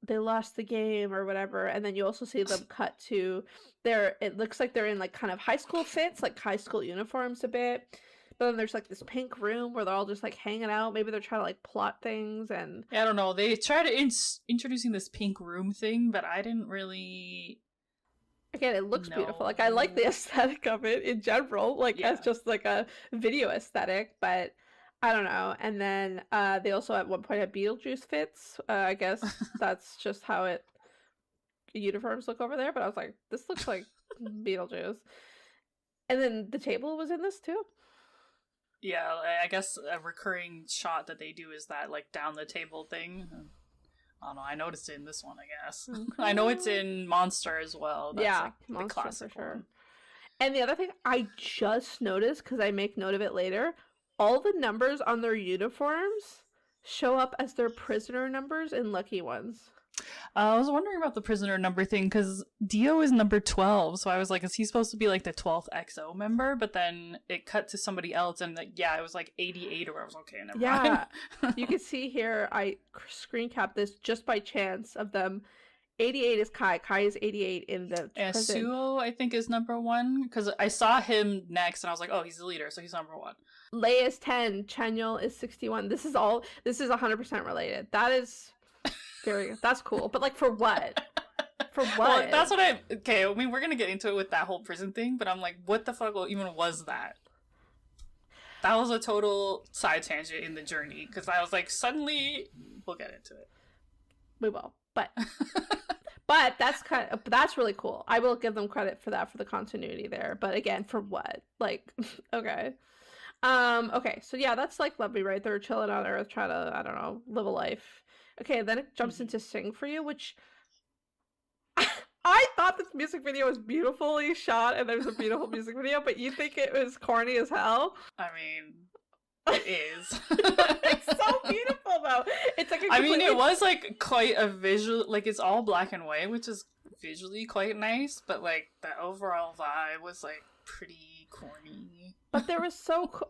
Speaker 2: lost the game or whatever, and then you also see them cut to it looks like they're in like kind of high school fits, like high school uniforms a bit, But then there's like this pink room where they're all just like hanging out. Maybe they're trying to like plot things and...
Speaker 3: Yeah, I don't know. They tried to introducing this pink room thing, but I didn't really...
Speaker 2: Again, it looks beautiful. Like, I like the aesthetic of it in general, like, as just, like, a video aesthetic, but I don't know. And then they also, at one point, had Beetlejuice fits. I guess that's just how uniforms look over there, but I was like, this looks like Beetlejuice. And then the table was in this, too?
Speaker 3: Yeah, I guess a recurring shot that they do is that, like, down the table thing. I don't know, I noticed it in this one, I guess. I know it's in Monster as well. That's like
Speaker 2: Monster
Speaker 3: the classic
Speaker 2: for sure.
Speaker 3: one.
Speaker 2: And the other thing I just noticed, because I make note of it later, all the numbers on their uniforms show up as their prisoner numbers in Lucky Ones.
Speaker 3: I was wondering about the prisoner number thing, because Dio is number 12, so I was like, is he supposed to be like the 12th EXO member? But then it cut to somebody else, and like, yeah, it was like 88, or I was okay, never mind.
Speaker 2: You can see here, I screen capped this just by chance of them. 88 is Kai. Kai is 88 in the prison.
Speaker 3: Suho, I think, is number 1, because I saw him next, and I was like, oh, he's the leader, so he's number 1.
Speaker 2: Lei is 10. Chanyeol is 61. This is 100% related. That is... that's cool, but like for what? For what?
Speaker 3: Well, that's what I mean, we're gonna get into it with that whole prison thing, but I'm like, what the fuck even was that? That was a total side tangent in the journey, because I was like, suddenly we'll get into it.
Speaker 2: We will, but that's really cool. I will give them credit for that, for the continuity there. But again, for what? Like, okay. Okay, so yeah, that's like lovely, right? They're chilling on Earth, trying to, I don't know, live a life. Okay, then it jumps into Sing For You, which I thought this music video was beautifully shot and there's a beautiful music video, but you think it was corny as hell?
Speaker 3: I mean, it is.
Speaker 2: It's so beautiful though. It's like
Speaker 3: it was like quite a visual, like it's all black and white, which is visually quite nice, but like the overall vibe was like pretty corny.
Speaker 2: But there was so cool.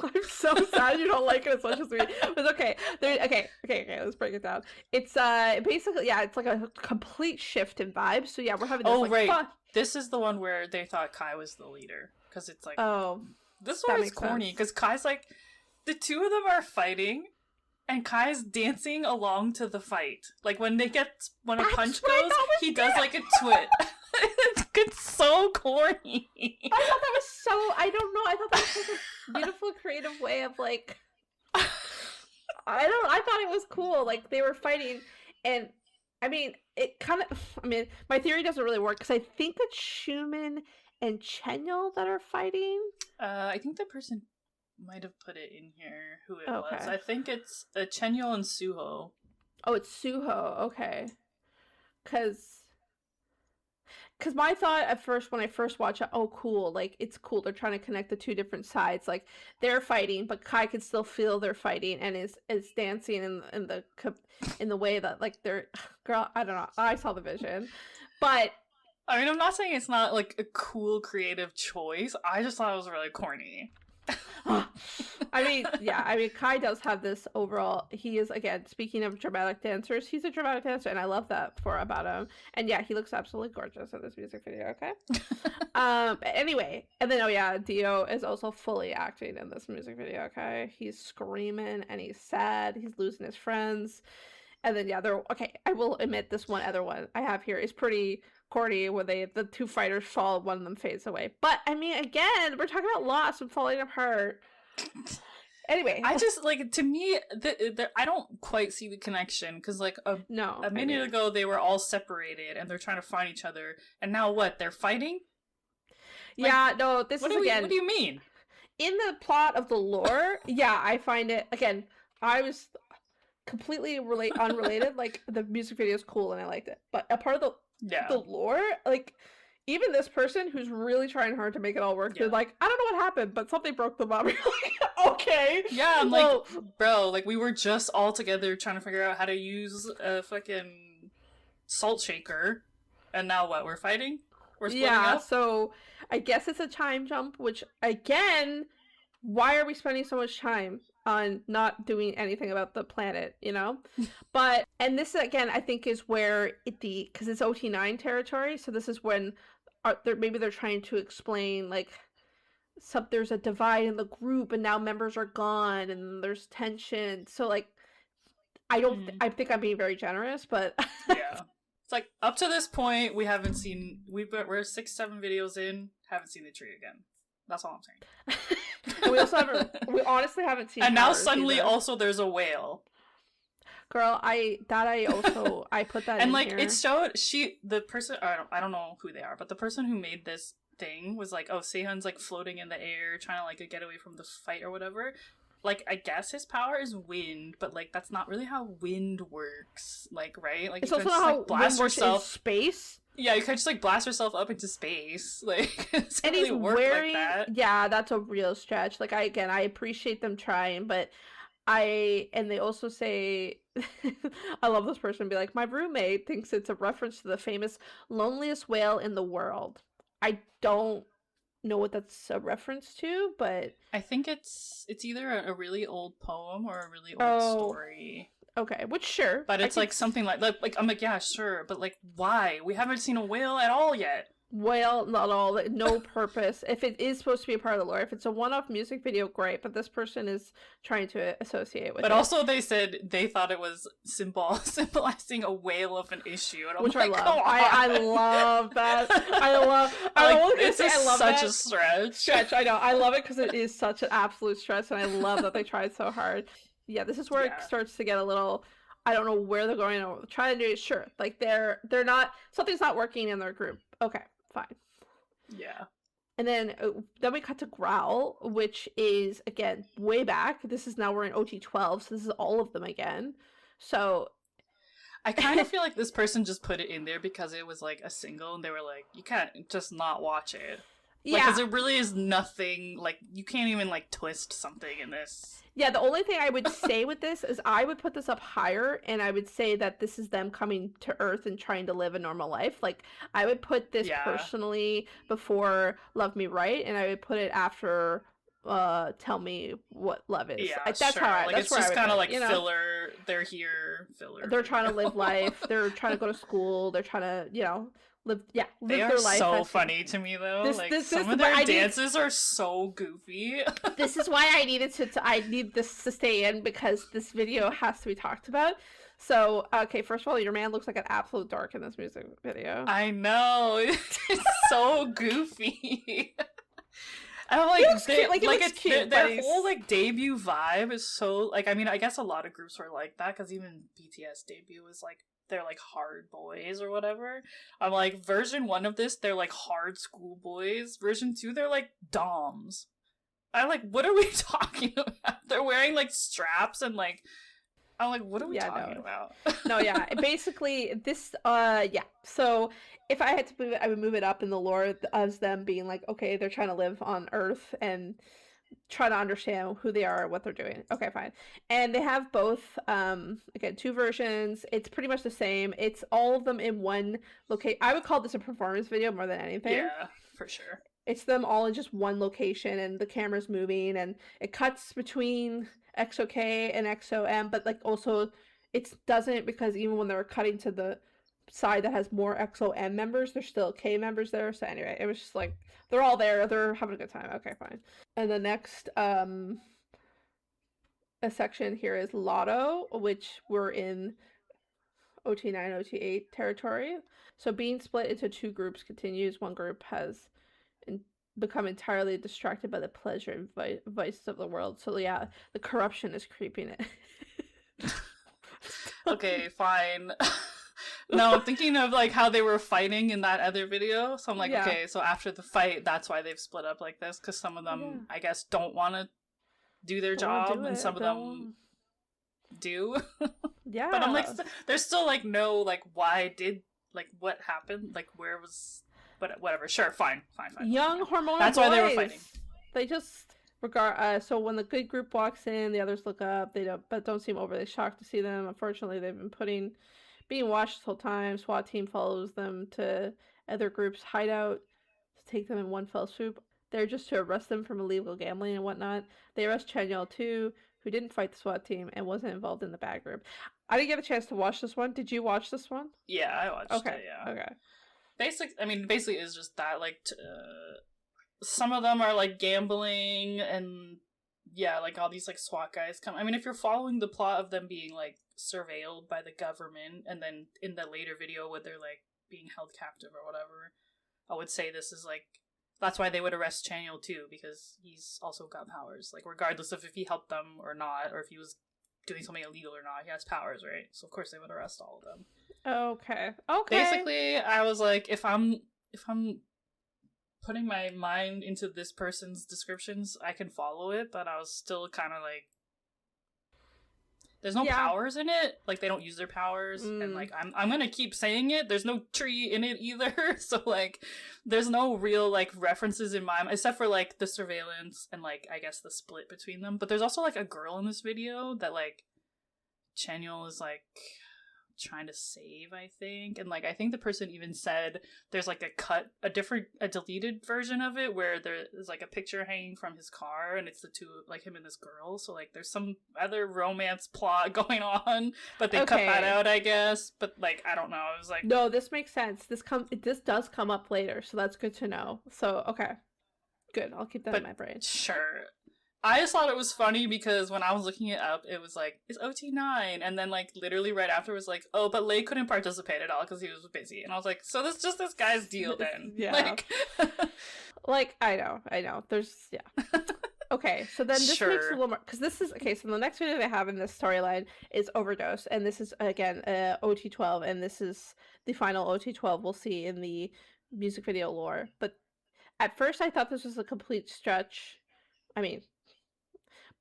Speaker 2: I'm so sad you don't like it as much as we. But okay, okay. Let's break it down. It's basically, yeah, it's like a complete shift in vibes. So yeah, we're having this
Speaker 3: right.
Speaker 2: fun.
Speaker 3: This is the one where they thought Kai was the leader, because it's like, this
Speaker 2: that
Speaker 3: one is corny, because Kai's like, the two of them are fighting, and Kai's dancing along to the fight. Like when a punch goes, he does like a twit. It's so corny.
Speaker 2: I thought that was so. I don't know. I thought that was such a beautiful, creative way of like. I thought it was cool. Like they were fighting, and I mean, it kind of. I mean, my theory doesn't really work because I think it's Schumann and Chanyeol that are fighting.
Speaker 3: I think the person might have put it in here who it was. I think it's Chanyeol and Suho.
Speaker 2: Oh, it's Suho. Okay, because my thought at first when I first watched it, oh cool, like it's cool, they're trying to connect the two different sides, like they're fighting but Kai can still feel they're fighting and is dancing in the way that like they're, girl, I don't know, I saw the vision. But
Speaker 3: I mean, I'm not saying it's not like a cool creative choice, I just thought it was really corny.
Speaker 2: I mean, Kai does have this overall, he is, again, speaking of dramatic dancers, he's a dramatic dancer, and I love that about him. And yeah, he looks absolutely gorgeous in this music video, okay? But anyway, and then, Dio is also fully acting in this music video, okay? He's screaming, and he's sad, he's losing his friends. And then, I will admit this one other one I have here is pretty corny, where the two fighters fall, one of them fades away. But I mean, again, we're talking about loss and falling apart. Anyway,
Speaker 3: I just like, to me, I don't quite see the connection, because like a minute ago they were all separated and they're trying to find each other, and now what? They're fighting? Like,
Speaker 2: yeah, no, this is again.
Speaker 3: What do you mean?
Speaker 2: In the plot of the lore, I find it again. I was completely unrelated. Like the music video is cool and I liked it, but a part of the lore, like even this person who's really trying hard to make it all work, they're like, I don't know what happened, but something broke them up. You're like, okay.
Speaker 3: Yeah, I'm like, bro, like we were just all together trying to figure out how to use a fucking salt shaker, and now what? We're fighting? We're splitting up? So
Speaker 2: I guess it's a time jump, which again, why are we spending so much time on not doing anything about the planet, you know? But, and this again, I think is where because it's OT9 territory, so this is when maybe they're trying to explain, like, there's a divide in the group and now members are gone and there's tension. So like I think I'm being very generous, but
Speaker 3: Yeah. It's like up to this point we're 6-7 videos in, haven't seen the tree again. That's all I'm saying.
Speaker 2: And we honestly haven't seen.
Speaker 3: And now
Speaker 2: flowers
Speaker 3: suddenly
Speaker 2: either.
Speaker 3: also there's a whale.
Speaker 2: Girl, I put that
Speaker 3: And
Speaker 2: in
Speaker 3: like
Speaker 2: here.
Speaker 3: it showed the person, I don't know who they are, but the person who made this thing was like, oh, Sehun's like floating in the air trying to like get away from the fight or whatever. Like, I guess his power is wind, but like that's not really how wind works. Like, right? Like
Speaker 2: It's
Speaker 3: you
Speaker 2: also
Speaker 3: can just,
Speaker 2: how
Speaker 3: like, blast
Speaker 2: wind works in
Speaker 3: yourself.
Speaker 2: space.
Speaker 3: Yeah, you can just like blast yourself up into space. Like, it doesn't
Speaker 2: And
Speaker 3: really
Speaker 2: he's
Speaker 3: work
Speaker 2: wearing,
Speaker 3: like that.
Speaker 2: yeah, that's a real stretch. Like I appreciate them trying, but and they also say, I love this person be like, my roommate thinks it's a reference to the famous loneliest whale in the world. I don't know what that's a reference to, but
Speaker 3: I think it's either a really old poem or a really old story.
Speaker 2: Okay, which sure.
Speaker 3: But it's like something like I'm like, yeah, sure, but like why? We haven't seen a whale at all yet.
Speaker 2: Well, not all, no purpose. If it is supposed to be a part of the lore, if it's a one-off music video, great, but this person is trying to associate with it.
Speaker 3: But also they said they thought it was symbolizing a whale of an issue, and I'm
Speaker 2: which
Speaker 3: like,
Speaker 2: I love. I love that. I love
Speaker 3: it's
Speaker 2: I love
Speaker 3: such
Speaker 2: that.
Speaker 3: a stretch.
Speaker 2: I know. I love it because it is such an absolute stretch, and I love that they tried so hard. Yeah, this is where it starts to get a little, I don't know where they're going or trying to do it. Sure, like they're not, something's not working in their group. Okay, fine.
Speaker 3: Yeah.
Speaker 2: And then we cut to Growl, which is again way back. This is now we're in OT12, so this is all of them again. So
Speaker 3: I kind of feel like this person just put it in there because it was like a single, and they were like, you can't just not watch it.
Speaker 2: yeah,
Speaker 3: because it really is nothing. Like you can't even like twist something in this.
Speaker 2: Yeah, the only thing I would say with this is I would put this up higher, and I would say that this is them coming to Earth and trying to live a normal life. Like, I would put this personally before Love Me Right, and I would put it after Tell Me What Love Is.
Speaker 3: Yeah,
Speaker 2: that's
Speaker 3: sure.
Speaker 2: how
Speaker 3: like,
Speaker 2: that's
Speaker 3: it's
Speaker 2: where
Speaker 3: just kind of like
Speaker 2: filler.
Speaker 3: They're here, filler.
Speaker 2: They're trying to live life. They're trying to go to school. They're trying to, live
Speaker 3: they
Speaker 2: their life.
Speaker 3: They are so funny to me though. Some of their dances are so goofy.
Speaker 2: This is why I needed I need this to stay in because this video has to be talked about. So, okay, first of all, your man looks like an absolute dork in this music video.
Speaker 3: I know. It's so goofy. I'm like, their whole like debut vibe is so like. I mean, I guess a lot of groups were like that because even BTS debut was like they're like hard boys or whatever. I'm like version 1 of this, they're like hard school boys. Version 2, they're like doms. I'm like, what are we talking about? They're wearing like straps and like. I'm like, what are we talking about?
Speaker 2: No, yeah. Basically, this, So, if I had to move it, I would move it up in the lore as them being like, okay, they're trying to live on Earth and try to understand who they are, what they're doing. Okay, fine. And they have both, again, 2 versions. It's pretty much the same. It's all of them in one location. I would call this a performance video more than anything.
Speaker 3: Yeah, for sure.
Speaker 2: It's them all in just one location, and the camera's moving, and it cuts between EXO-K and EXO-M, but like also it doesn't, because even when they were cutting to the side that has more EXO-M members, there's still K members there. So anyway, it was just like they're all there, they're having a good time. Okay, fine. And the next a section here is Lotto, which we're in OT9, OT8 territory. So being split into 2 groups continues. One group has become entirely distracted by the pleasure and vices of the world. So yeah, the corruption is creeping in.
Speaker 3: Okay, fine. No, I'm thinking of like how they were fighting in that other video. So I'm like, okay, so after the fight, that's why they've split up like this, because some of them, I guess, don't want to do their job, and some of them do.
Speaker 2: Yeah.
Speaker 3: But I'm like, there's still like no like why did like what happened, like where was. But whatever, sure, fine.
Speaker 2: Young hormonal
Speaker 3: That's
Speaker 2: boys.
Speaker 3: why they were fighting.
Speaker 2: They just so when the good group walks in, the others look up. They don't seem overly shocked to see them. Unfortunately, they've been being watched this whole time. SWAT team follows them to other groups' hideout to take them in one fell swoop. They're just to arrest them from illegal gambling and whatnot. They arrest Chanyeol too, who didn't fight the SWAT team and wasn't involved in the bad group. I didn't get a chance to watch this one. Did you watch this one?
Speaker 3: Yeah, I watched it. Yeah.
Speaker 2: Okay.
Speaker 3: Basically, it's just that, like, some of them are like gambling, and yeah, like all these like SWAT guys come. I mean, if you're following the plot of them being like surveilled by the government, and then in the later video where they're like being held captive or whatever, I would say this is like, that's why they would arrest Chanyeol too, because he's also got powers. Like, regardless of if he helped them or not, or if he was doing something illegal or not, he has powers, right? So of course they would arrest all of them.
Speaker 2: Okay.
Speaker 3: Basically, I was like, if I'm putting my mind into this person's descriptions, I can follow it, but I was still kind of like, there's no powers in it. Like, they don't use their powers, and like I'm gonna keep saying it. There's no tree in it either, so like, there's no real like references in mine, except for like the surveillance and like I guess the split between them. But there's also like a girl in this video that like Chanyeol is like trying to save, I think, and like I think the person even said there's like a deleted version of it where there's like a picture hanging from his car, and it's the two, like him and this girl, so like there's some other romance plot going on, but they cut that out, I guess. But like, I don't know, I was like,
Speaker 2: no, this makes sense. This does come up later, so that's good to know. So okay, good, I'll keep that in my brain.
Speaker 3: Sure. I just thought it was funny because when I was looking it up, it was like, it's OT9. And then, like, literally right after was like, oh, but Lei couldn't participate at all because he was busy. And I was like, so this just this guy's deal then.
Speaker 2: Yeah.
Speaker 3: Like,
Speaker 2: like, I know. There's, yeah. Okay, so then this makes a little more, because this is, okay, so the next video they have in this storyline is Overdose. And this is, again, OT12. And this is the final OT12 we'll see in the music video lore. But at first I thought this was a complete stretch. I mean...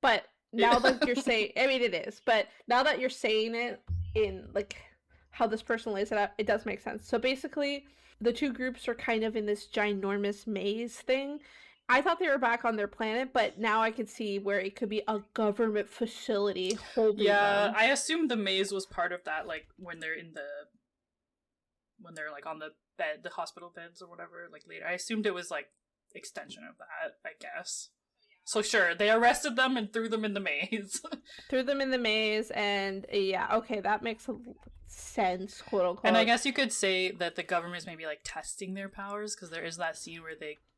Speaker 2: But now that you're saying, I mean, it is, but now that you're saying it in, like, how this person lays it out, it does make sense. So basically, the two groups are kind of in this ginormous maze thing. I thought they were back on their planet, but now I can see where it could be a government facility holding them.
Speaker 3: I assumed the maze was part of that, like, when they're like, on the bed, the hospital beds or whatever, like, later. I assumed it was, like, extension of that, I guess. So sure, they arrested them and threw them in the maze.
Speaker 2: Threw them in the maze, and yeah, okay, that makes sense, quote unquote.
Speaker 3: And I guess you could say that the government is maybe like testing their powers, because there is that scene where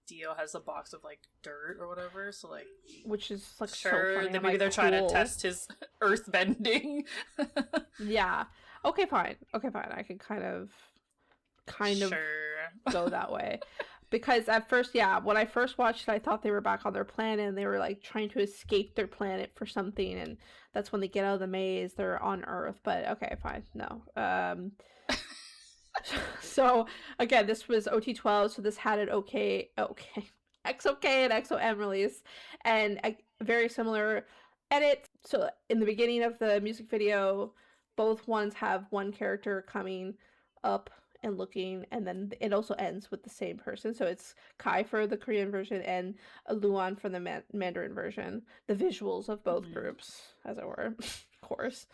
Speaker 3: Dio has a box of like dirt or whatever, so like,
Speaker 2: which is like
Speaker 3: sure,
Speaker 2: so funny.
Speaker 3: Maybe they're trying to test his earth bending.
Speaker 2: Yeah. Okay, fine. I can kind of go that way. Because at first, yeah, when I first watched it, I thought they were back on their planet and they were like trying to escape their planet for something, and that's when they get out of the maze, they're on Earth. But okay, fine, no. So again, this was OT12, so this had an XOK and XOM release, and a very similar edit. So in the beginning of the music video, both ones have one character coming up and looking, and then it also ends with the same person. So it's Kai for the Korean version and Luan for the Mandarin version. The visuals of both groups, as it were, of course.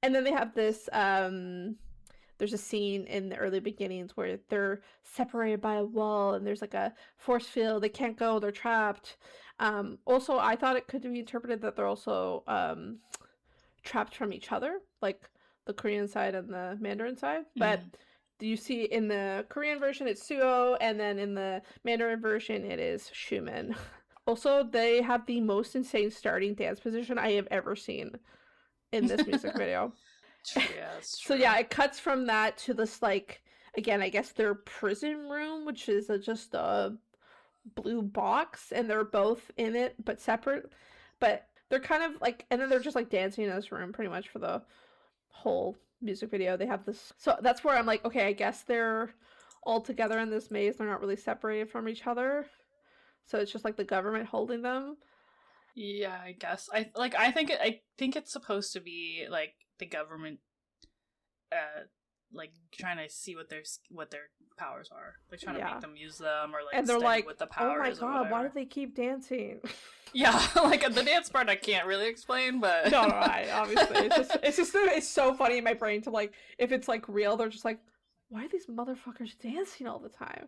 Speaker 2: And then they have this, there's a scene in the early beginnings where they're separated by a wall and there's like a force field. They can't go, they're trapped. Also, I thought it could be interpreted that they're also trapped from each other, like the Korean side and the Mandarin side. But you see in the Korean version it's Suho, and then in the Mandarin version it is Shumen. Also, they have the most insane starting dance position I have ever seen in this music video.
Speaker 3: Yeah, that's true.
Speaker 2: So yeah, it cuts from that to this, like, again, I guess their prison room, which is just a blue box, and they're both in it but separate. But they're kind of like, and then they're just like dancing in this room pretty much for the whole music video. They have this, so that's where I'm like, okay, I guess they're all together in this maze. They're not really separated from each other, so it's just like the government holding them.
Speaker 3: Yeah, I guess. I think it's supposed to be like the government like trying to see what their powers are, like trying to make them use them, or like,
Speaker 2: and they're like,
Speaker 3: with the powers.
Speaker 2: Oh my god, why do they keep dancing?
Speaker 3: Yeah, like the dance part I can't really explain, but
Speaker 2: no, obviously it's so funny in my brain to, like, if it's like real, they're just like, why are these motherfuckers dancing all the time?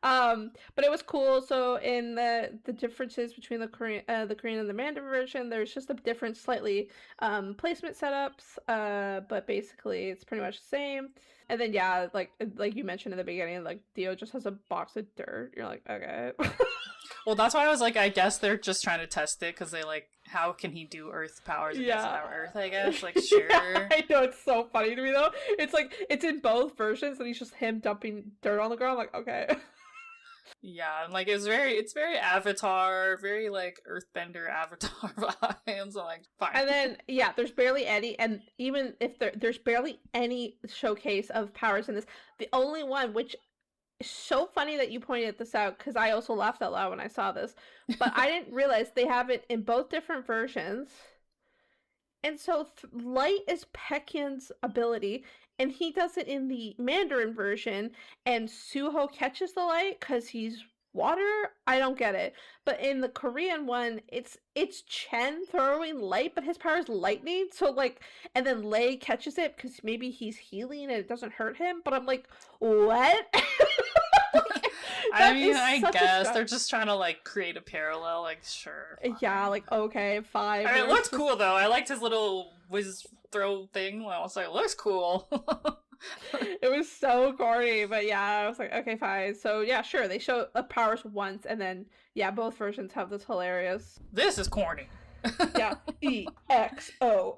Speaker 2: But it was cool. So in the differences between the Korean and the Mandarin version, there's just a different slightly placement setups, but basically it's pretty much the same. And then yeah, like you mentioned in the beginning, like Dio just has a box of dirt. You're like, okay.
Speaker 3: Well, that's why I was like, I guess they're just trying to test it because they like, how can he do Earth powers if he doesn't have Earth? I guess like sure.
Speaker 2: Yeah, I know, it's so funny to me though. It's like it's in both versions, and he's just him dumping dirt on the ground. I'm like, okay.
Speaker 3: Yeah, and like it's very Avatar, very like Earthbender Avatar vibes. I'm like, fine.
Speaker 2: And then yeah, there's barely any, and even if there's barely any showcase of powers in this. The only one, which is so funny that you pointed this out, because I also laughed out loud when I saw this, but I didn't realize they have it in both different versions. And so light is Baekhyun's ability, and he does it in the Mandarin version, and Suho catches the light because he's water. I don't get it. But in the Korean one, it's Chen throwing light, but his power is lightning. So like, and then Lei catches it because maybe he's healing and it doesn't hurt him. But I'm like, what?
Speaker 3: I mean, I guess they're just trying to like create a parallel. Like, sure. Fine.
Speaker 2: Yeah, like okay, fine.
Speaker 3: I mean, it looks cool though. I liked his little whiz throw thing. I was like, it looks cool.
Speaker 2: It was so corny, but yeah, I was like, okay, fine. So yeah, sure, they show the powers once, and then yeah, both versions have this hilarious.
Speaker 3: This is corny.
Speaker 2: Yeah, EXO.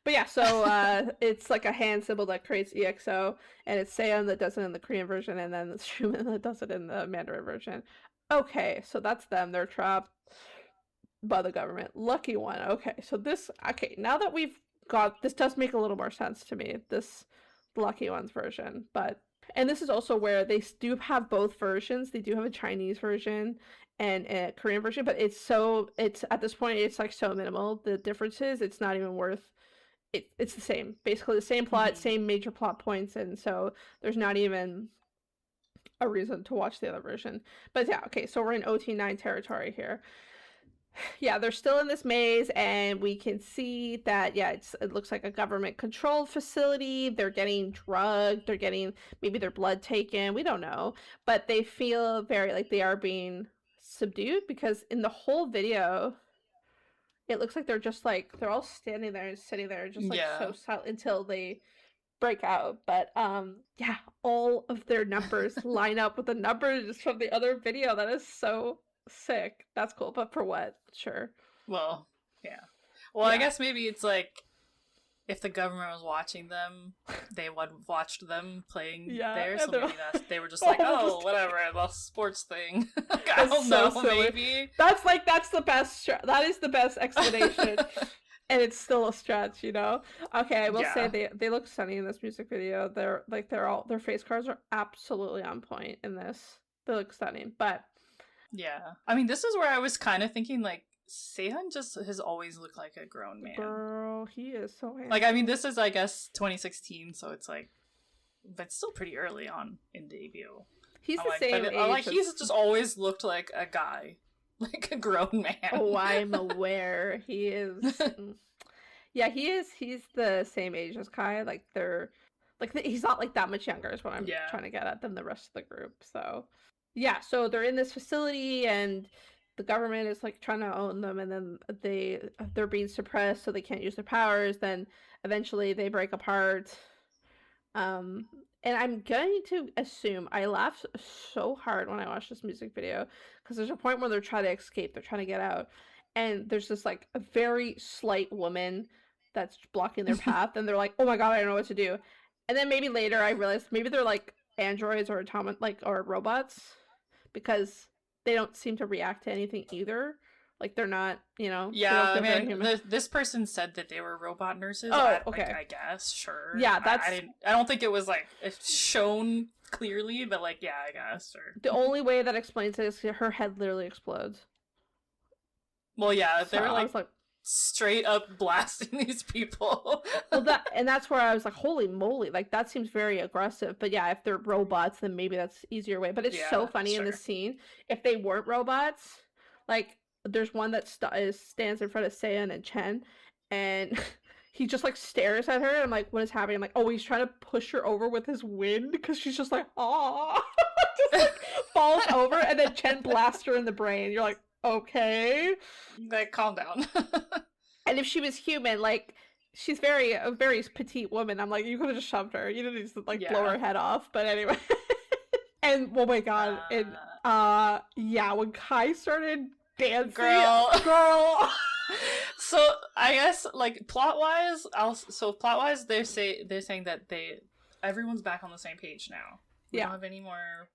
Speaker 2: But yeah, so it's like a hand symbol that creates EXO, and it's Sehun that does it in the Korean version, and then it's Schumann that does it in the Mandarin version. Okay, so that's them. They're trapped by the government. Lucky one. Okay, so this. Okay, now that we've got this, does make a little more sense to me. This Lucky One's version, and this is also where they do have both versions. They do have a Chinese version and a Korean version, but it's at this point it's like so minimal. The differences, it's not even worth. It's the same, basically the same plot, same major plot points, and so there's not even a reason to watch the other version. But yeah, okay, so we're in OT9 territory here. Yeah, they're still in this maze, and we can see that, yeah, it looks like a government-controlled facility. They're getting drugged. They're getting maybe their blood taken. We don't know. But they feel very like they are being subdued, because in the whole video, it looks like they're just like, they're all standing there and sitting there just like so silent until they break out. But yeah, all of their numbers line up with the numbers from the other video. That is so sick. That's cool, but for what? Sure.
Speaker 3: Well, yeah. Well, yeah. I guess maybe it's like if the government was watching them, they would have watched them playing there. So maybe they were just like, oh, whatever, the sports thing. I don't know, maybe.
Speaker 2: That's the best. That is the best explanation. And it's still a stretch, you know? Okay, I will say they look stunning in this music video. Their face cards are absolutely on point in this. They look stunning, but
Speaker 3: yeah. I mean, this is where I was kind of thinking, like, Sehun just has always looked like a grown man.
Speaker 2: Girl, he is so handsome.
Speaker 3: Like, I mean, this is, I guess, 2016, so it's like, but still pretty early on in debut.
Speaker 2: He's the same age.
Speaker 3: He's just always looked like a guy. Like a grown man.
Speaker 2: Oh, I'm aware. He is. Yeah, he is. He's the same age as Kai. Like, he's not, like, that much younger is what I'm trying to get at than the rest of the group, so. Yeah, so they're in this facility, and the government is like trying to own them, and then they're being suppressed, so they can't use their powers. Then eventually they break apart. And I'm going to assume, I laughed so hard when I watched this music video, because there's a point where they're trying to escape, they're trying to get out, and there's this like a very slight woman that's blocking their path, and they're like, oh my god, I don't know what to do. And then maybe later I realized maybe they're like androids or or robots, because they don't seem to react to anything either. Like, they're not, you know.
Speaker 3: Yeah, I mean, this person said that they were robot nurses.
Speaker 2: Oh, okay.
Speaker 3: I guess, sure.
Speaker 2: Yeah, that's.
Speaker 3: I don't think it was like shown clearly, but like, yeah, I guess. Or
Speaker 2: the only way that explains it is her head literally explodes.
Speaker 3: Well, yeah, they were
Speaker 2: like
Speaker 3: straight up blasting these people.
Speaker 2: Well, that's where I was like, holy moly, like that seems very aggressive. But yeah, if they're robots, then maybe that's the easier way. But it's so funny in this scene. If they weren't robots, like there's one that stands in front of Sehun and Chen, and he just like stares at her. And I'm like, what is happening? I'm like, oh, he's trying to push her over with his wind, because she's just like, ah, just like falls over, and then Chen blasts her in the brain. You're like, okay,
Speaker 3: like, calm down.
Speaker 2: And if she was human, like, she's a very petite woman. I'm like, you could have just shoved her. You didn't need to like blow her head off. But anyway. And oh my god, and yeah, when Kai started dancing, girl.
Speaker 3: So I guess like plot wise, they're saying that everyone's back on the same page now. We don't have any more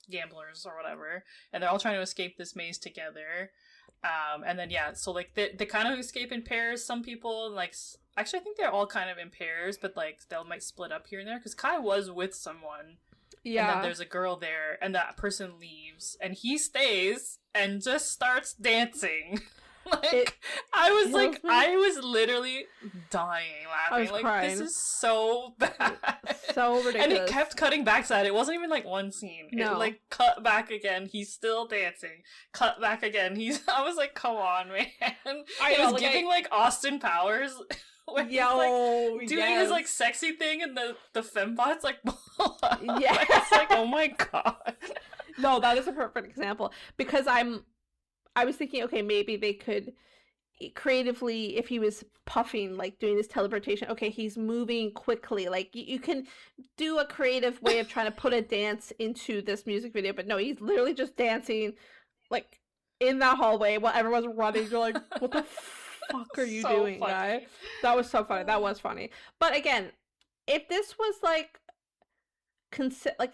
Speaker 3: gamblers or whatever, and they're all trying to escape this maze together. And then so like they kind of escape in pairs. Some people like actually I think they're all kind of in pairs, but like they might split up here and there because Kai was with someone. Yeah. And then there's a girl there, and that person leaves, and he stays and just starts dancing. I was literally dying laughing.
Speaker 2: I was crying.
Speaker 3: This is so bad.
Speaker 2: So ridiculous. And
Speaker 3: it kept cutting back to that. It wasn't even like one scene. No. It like cut back again. He's still dancing. Cut back again. I was like, come on, man. It was giving like Austin Powers. When he's like doing his like sexy thing and the fembot's like yeah, it's like, oh my god.
Speaker 2: No, that is a perfect example because I was thinking, okay, maybe they could creatively, if he was puffing, like doing this teleportation, okay, he's moving quickly, like you can do a creative way of trying to put a dance into this music video, but no, he's literally just dancing like in that hallway while everyone's running. You're like, what the fuck are you doing, funny. Guy? That was so funny. That was funny. But again, if this was like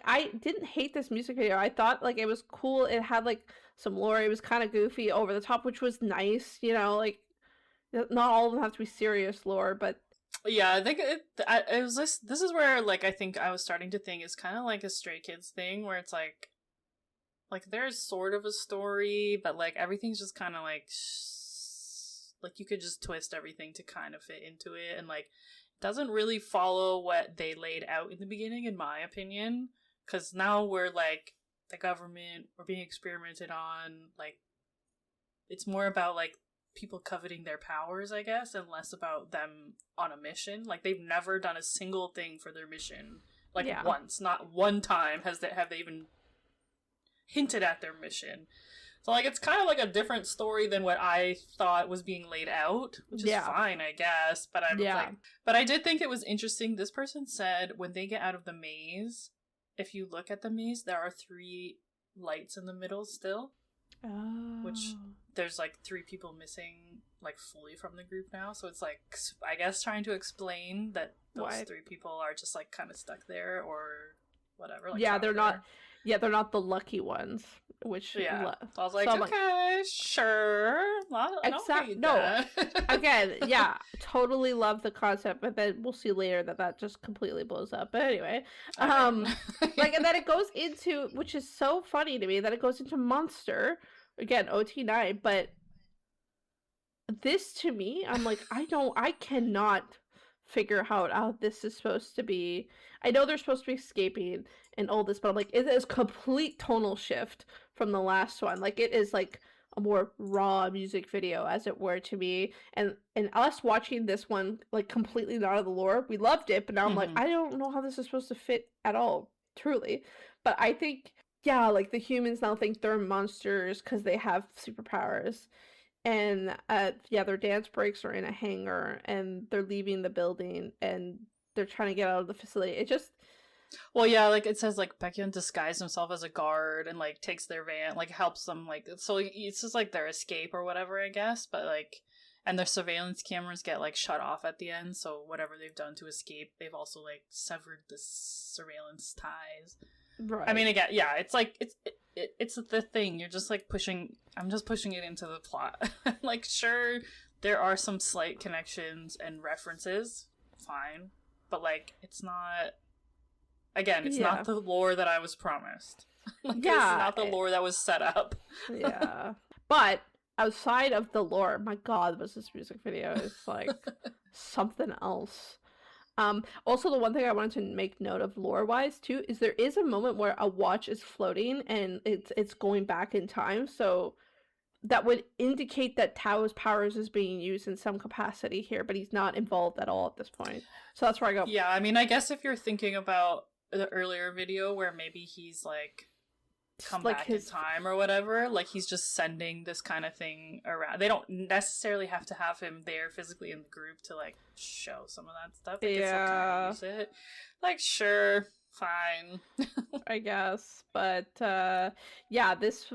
Speaker 2: I didn't hate this music video. I thought like it was cool. It had like some lore. It was kind of goofy, over the top, which was nice. You know, like not all of them have to be serious lore, but
Speaker 3: yeah, I think it was this is where like I think I was starting to think it's kind of like a Stray Kids thing where it's like there's sort of a story, but like everything's just kind of like you could just twist everything to kind of fit into it, and like doesn't really follow what they laid out in the beginning, in my opinion, because now we're like the government, we're being experimented on, like it's more about like people coveting their powers, I guess, and less about them on a mission. Like they've never done a single thing for their mission, like once, not one time have they even hinted at their mission. So, like, it's kind of like a different story than what I thought was being laid out, which is fine, I guess. But but I did think it was interesting. This person said when they get out of the maze, if you look at the maze, there are 3 lights in the middle still. Oh. Which there's, like, 3 people missing, like, fully from the group now. So it's, like, I guess trying to explain that those 3 people are just, like, kind of stuck there or whatever. Like,
Speaker 2: they're not... Yeah, they're not the lucky ones, which...
Speaker 3: So I was like, okay, sure.
Speaker 2: Again, yeah, totally love the concept, but then we'll see later that just completely blows up. But anyway, like, and then it goes into, which is so funny to me, that it goes into Monster, again, OT9, but this, to me, I'm like, I cannot figure out how this is supposed to be. I know they're supposed to be escaping and all this, but I'm like, it is complete tonal shift from the last one. Like, it is like a more raw music video, as it were, to me. And us watching this one, like, completely not of the lore, we loved it, but now I'm like, I don't know how this is supposed to fit at all, truly. But I think, yeah, like, the humans now think they're monsters because they have superpowers. And, their dance breaks are in a hangar, and they're leaving the building, and they're trying to get out of the facility. It just...
Speaker 3: Well, yeah, like, it says, like, Baekhyun disguised himself as a guard and, like, takes their van, like, helps them, like... So it's just, like, their escape or whatever, I guess, but, like... And their surveillance cameras get, like, shut off at the end, so whatever they've done to escape, they've also, like, severed the surveillance ties. Right. I mean, again, yeah, it's, like, it's the thing. You're just, like, I'm just pushing it into the plot. Like, sure, there are some slight connections and references. Fine. But, like, it's not... Again, it's not the lore that I was promised. Like, it's not the lore that was set up.
Speaker 2: Yeah. But, outside of the lore, my god, was this music video is, like, something else. Also, the one thing I wanted to make note of lore-wise, too, is there is a moment where a watch is floating and it's going back in time, so that would indicate that Tao's powers is being used in some capacity here, but he's not involved at all at this point. So that's where I go.
Speaker 3: Yeah, I mean, I guess if you're thinking about the earlier video where maybe he's, like, come
Speaker 2: like
Speaker 3: back in time or whatever. Like, he's just sending this kind of thing around. They don't necessarily have to have him there physically in the group to, like, show some of that stuff. They can still kind of use it. Like, sure, fine.
Speaker 2: I guess. But yeah, this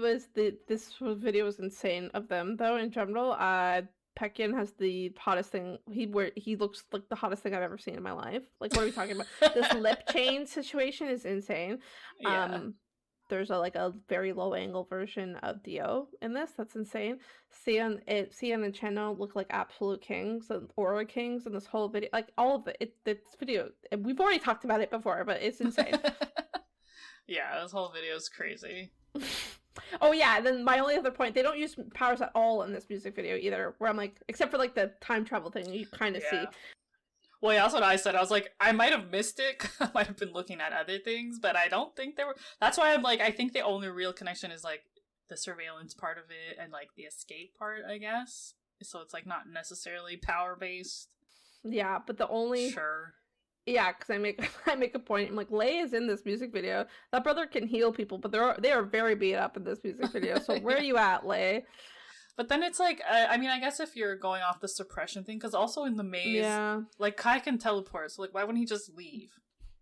Speaker 2: video was insane of them though in general. Baekhyun has the hottest thing. He looks like the hottest thing I've ever seen in my life. Like, what are we talking about? This lip chain situation is insane.
Speaker 3: Yeah.
Speaker 2: There's a very low angle version of Dio in this. That's insane. Sehun and Cheno look like absolute kings and aura kings in this whole video. Like, all of it. This video, we've already talked about it before, but it's insane.
Speaker 3: Yeah, this whole video is crazy.
Speaker 2: Oh yeah, then my only other point, they don't use powers at all in this music video either, where I'm like, except for like the time travel thing you kind of see.
Speaker 3: Well, yeah, that's what I said. I was like, I might have missed it. I might have been looking at other things, but I don't think there were. That's why I'm like, I think the only real connection is like the surveillance part of it and like the escape part, I guess. So it's like not necessarily power based.
Speaker 2: Yeah, but the only yeah, because I make a point. I'm like, Lay is in this music video. That brother can heal people, but they are very beat up in this music video. So where are you at, Lay?
Speaker 3: But then it's like, I mean, I guess if you're going off the suppression thing, because also in the maze, like, Kai can teleport, so, like, why wouldn't he just leave?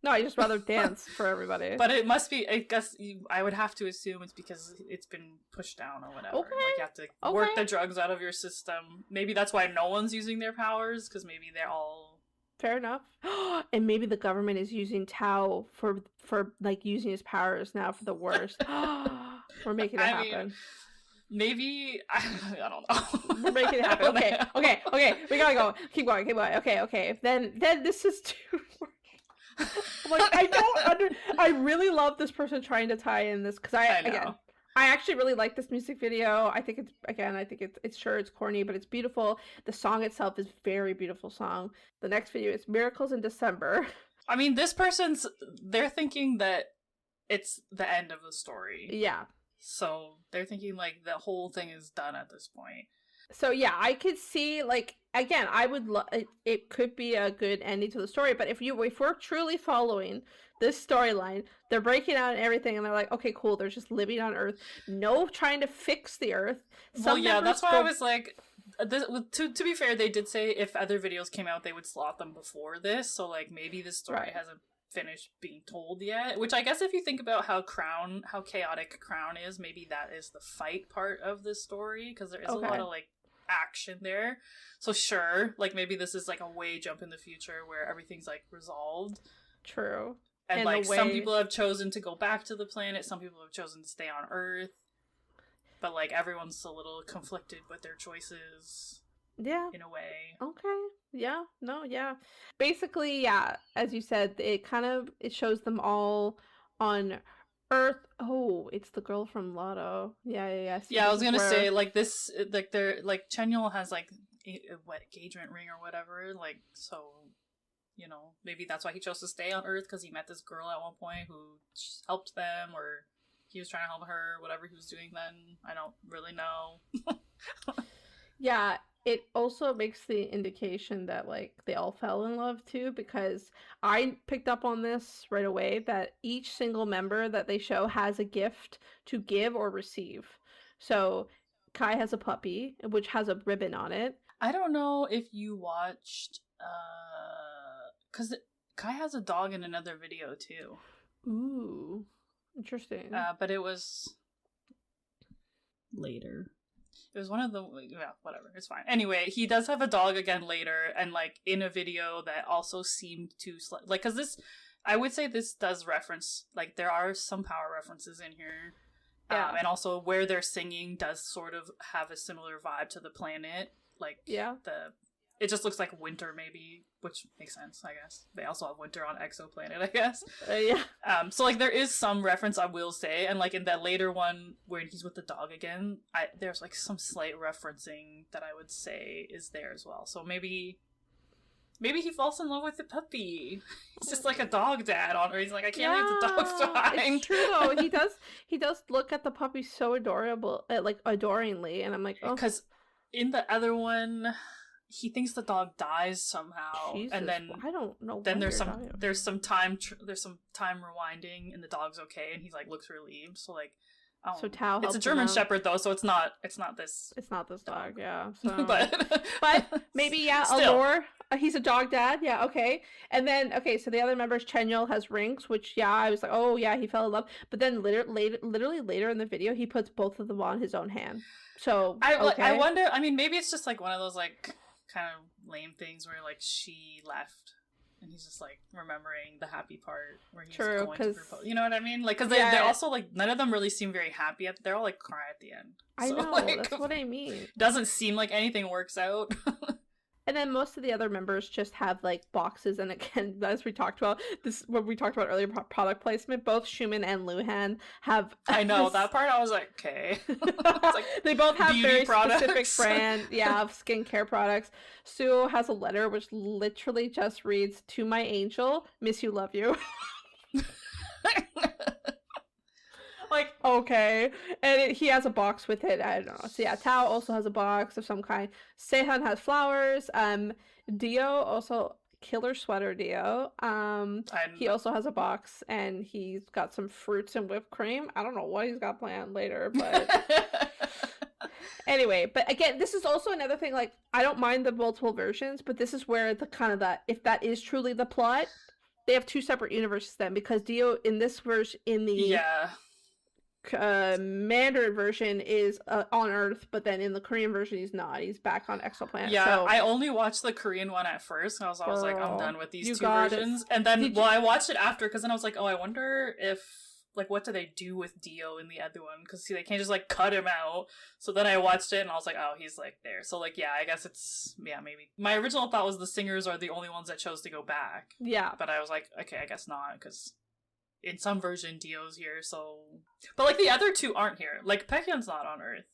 Speaker 2: No, I just rather dance for everybody.
Speaker 3: But it must be, I guess, I would have to assume it's because it's been pushed down or whatever.
Speaker 2: Okay.
Speaker 3: Like, you have to work the drugs out of your system. Maybe that's why no one's using their powers, because maybe they're all...
Speaker 2: Fair enough. And maybe the government is using Tao for like, using his powers now for the worst. We're making it happen.
Speaker 3: Mean, maybe I don't know.
Speaker 2: We're making it happen. Okay. We gotta go. Keep going. Okay. Then this is too. Like, I really love this person trying to tie in this because I actually really like this music video. I think it's sure it's corny, but it's beautiful. The song itself is very beautiful song. The next video is Miracles in December.
Speaker 3: I mean, they're thinking that it's the end of the story.
Speaker 2: Yeah.
Speaker 3: So they're thinking like the whole thing is done at this point.
Speaker 2: So yeah, I could see, like, again, I would it could be a good ending to the story, but if we're truly following this storyline, they're breaking out and everything, and they're like, okay, cool, they're just living on Earth, no trying to fix the Earth.
Speaker 3: That's why I was like, to be fair, they did say if other videos came out, they would slot them before this, so like maybe this story hasn't finished being told yet, which I guess if you think about how chaotic Crown is, maybe that is the fight part of this story, because there is a lot of like action there. So sure, like maybe this is like a way jump in the future where everything's like resolved.
Speaker 2: True.
Speaker 3: And like some people have chosen to go back to the planet, some people have chosen to stay on Earth, but like everyone's a little conflicted with their choices.
Speaker 2: Yeah.
Speaker 3: In a way.
Speaker 2: Okay. Yeah. No, yeah. Basically, yeah, as you said, it shows them all on Earth. Oh, it's the girl from Lotto. Yeah.
Speaker 3: Yeah, I was gonna say, like, this, like, they're, like, Chenyol has, like, a engagement ring or whatever, like, so, you know, maybe that's why he chose to stay on Earth, because he met this girl at one point who helped them, or he was trying to help her, whatever he was doing then. I don't really know.
Speaker 2: Yeah. It also makes the indication that, like, they all fell in love, too, because I picked up on this right away, that each single member that they show has a gift to give or receive. So, Kai has a puppy, which has a ribbon on it.
Speaker 3: I don't know if you watched, because Kai has a dog in another video, too.
Speaker 2: Ooh, interesting.
Speaker 3: But it was later. It was one of the, yeah, whatever, it's fine. Anyway, he does have a dog again later, and, like, in a video that also seemed to, like, because this, I would say this does reference, like, there are some power references in here. Yeah. And also where they're singing does sort of have a similar vibe to the planet. Like, it just looks like winter, maybe, which makes sense, I guess. They also have winter on Exoplanet, I guess.
Speaker 2: Yeah.
Speaker 3: So, like, there is some reference, I will say, and, like, in that later one where he's with the dog again, there's, like, some slight referencing that I would say is there as well. So maybe he falls in love with the puppy. He's just like a dog dad on her. He's like, I can't leave the dogs behind.
Speaker 2: It's true, though. He does look at the puppy so adorable, like, adoringly, and I'm like, oh.
Speaker 3: Because in the other one, he thinks the dog dies somehow,
Speaker 2: Jesus,
Speaker 3: and then
Speaker 2: I don't know.
Speaker 3: then
Speaker 2: what
Speaker 3: there's
Speaker 2: you're
Speaker 3: some
Speaker 2: talking about.
Speaker 3: there's some time rewinding, and the dog's okay, and he like looks relieved. So like,
Speaker 2: So Tao
Speaker 3: it's a
Speaker 2: helps him
Speaker 3: German
Speaker 2: out.
Speaker 3: Shepherd though, so it's not this.
Speaker 2: It's not this dog, yeah. So.
Speaker 3: but
Speaker 2: maybe, yeah,
Speaker 3: still.
Speaker 2: Allure. He's a dog dad, yeah, okay. And then, okay, so the other members, Chenyol has rings, which, yeah, I was like, oh, yeah, he fell in love. But then literally later in the video, he puts both of them on his own hand. So, okay.
Speaker 3: I wonder, I mean, maybe it's just like one of those like kind of lame things where like she left. And he's just like remembering the happy part where he's going to propose. You know what I mean? Like, because they're also like, none of them really seem very happy. They're all like cry at the end.
Speaker 2: I know,
Speaker 3: like,
Speaker 2: that's what I mean.
Speaker 3: Doesn't seem like anything works out.
Speaker 2: And then most of the other members just have like boxes, and again, as we talked about when we talked about earlier product placement, both Xiumin and Luhan have.
Speaker 3: I know that part. I was like, okay. Like,
Speaker 2: they both have very
Speaker 3: products.
Speaker 2: specific brand, of skincare products. Suo has a letter which literally just reads, "To my angel, miss you, love you." Like, okay. And he has a box with it. I don't know. So yeah, Tao also has a box of some kind. Sehun has flowers. Dio also, killer sweater Dio. He also has a box, and he's got some fruits and whipped cream. I don't know what he's got planned later, but anyway, but again, this is also another thing, like, I don't mind the multiple versions, but this is where the kind of that, if that is truly the plot, they have two separate universes then, because Dio in this version, in the Mandarin version is on Earth, but then in the Korean version he's not. He's back on exoplanet.
Speaker 3: Yeah,
Speaker 2: so,
Speaker 3: I only watched the Korean one at first, and I was like, I'm done with these two versions.
Speaker 2: It.
Speaker 3: And then, I watched it after, because then I was like, oh, I wonder if, like, what do they do with Dio in the other one? Because they can't just, like, cut him out. So then I watched it, and I was like, oh, he's, like, there. So, like, yeah, I guess it's, maybe. My original thought was the singers are the only ones that chose to go back.
Speaker 2: Yeah.
Speaker 3: But I was like, okay, I guess not, because in some version, Dio's here, so... But, like, the other two aren't here. Like, Baekhyun's not on Earth.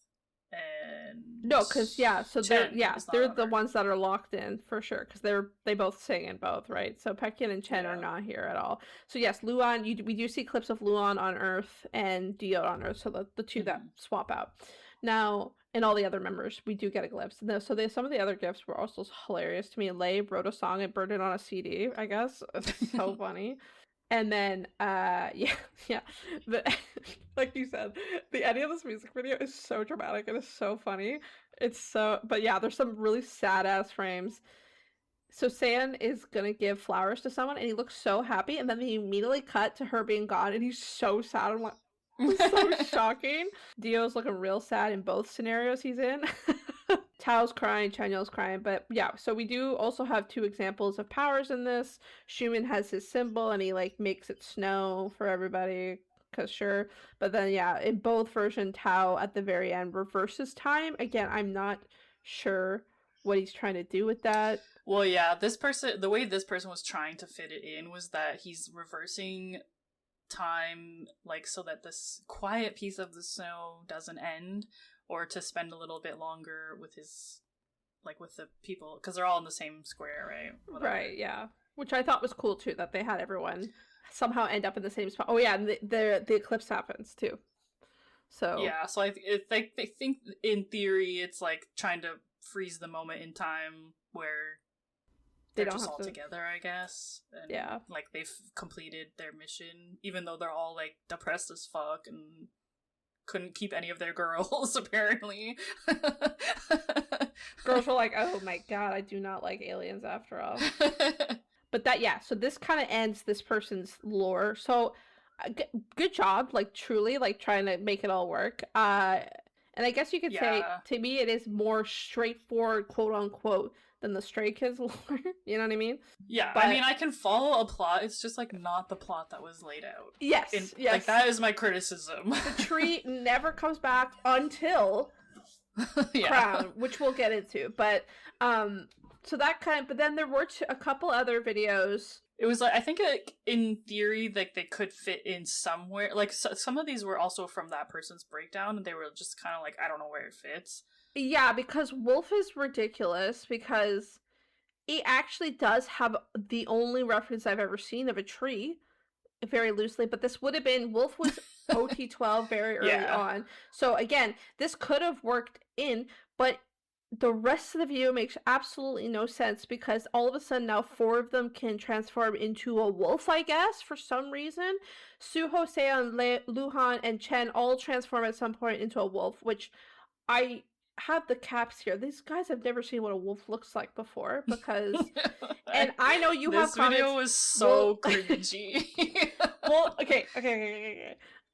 Speaker 3: And...
Speaker 2: No, because, so they're the
Speaker 3: Earth.
Speaker 2: ones that are locked in, for sure, because they both sing in both, right? So Baekhyun and Chen are not here at all. So, yes, Luan, we do see clips of Luan on Earth and Dio on Earth, so the two that swap out. Now, in all the other members, we do get a glimpse. So some of the other gifts were also hilarious to me. Lei wrote a song and burned it on a CD, I guess. It's so funny. And then, like you said, the ending of this music video is so dramatic and it's so funny. But yeah, there's some really sad-ass frames. So Sehun is gonna give flowers to someone, and he looks so happy, and then they immediately cut to her being gone, and he's so sad. I'm like, it's so shocking. Dio's looking real sad in both scenarios he's in. Tao's crying, Chenyol's crying, but yeah, so we do also have two examples of powers in this. Xiumin has his symbol, and he like makes it snow for everybody, cause sure. But then yeah, in both versions, Tao at the very end reverses time. Again, I'm not sure what he's trying to do with that.
Speaker 3: Well, yeah, the way this person was trying to fit it in was that he's reversing time, like, so that this quiet piece of the snow doesn't end, or to spend a little bit longer with with the people, because they're all in the same square, right? Whatever.
Speaker 2: Right, yeah. Which I thought was cool too, that they had everyone somehow end up in the same spot. Oh yeah, and the eclipse happens too. So
Speaker 3: yeah, so they think in theory it's like trying to freeze the moment in time where they're just all together, I guess. And,
Speaker 2: yeah.
Speaker 3: Like, they've completed their mission, even though they're all, like, depressed as fuck and couldn't keep any of their girls, apparently.
Speaker 2: Girls were like, oh my god, I do not like aliens after all. But so this kind of ends this person's lore. So, good job, like, truly, like, trying to make it all work. And I guess you could say, to me, it is more straightforward, quote-unquote, than the Stray Kids lore. You know what I mean?
Speaker 3: Yeah, but, I mean, I can follow a plot. It's just, like, not the plot that was laid out.
Speaker 2: Yes, yes.
Speaker 3: Like, that is my criticism.
Speaker 2: The tree never comes back until Crown, which we'll get into. But, so that but then there were a couple other videos.
Speaker 3: It was like, I think in theory, like, they could fit in somewhere. Like, some of these were also from that person's breakdown, and they were just kind of like, I don't know where it fits.
Speaker 2: Yeah, because Wolf is ridiculous, because he actually does have the only reference I've ever seen of a tree, very loosely, but this would have been, Wolf was OT12 very early on. So again, this could have worked in, but the rest of the video makes absolutely no sense because all of a sudden now 4 of them can transform into a wolf, I guess, for some reason. Suho, Sehun, Luhan, and Chen all transform at some point into a wolf, which I have the caps here. These guys have never seen what a wolf looks like before because... And I know you have comments...
Speaker 3: This video was so cringy.
Speaker 2: Well, okay.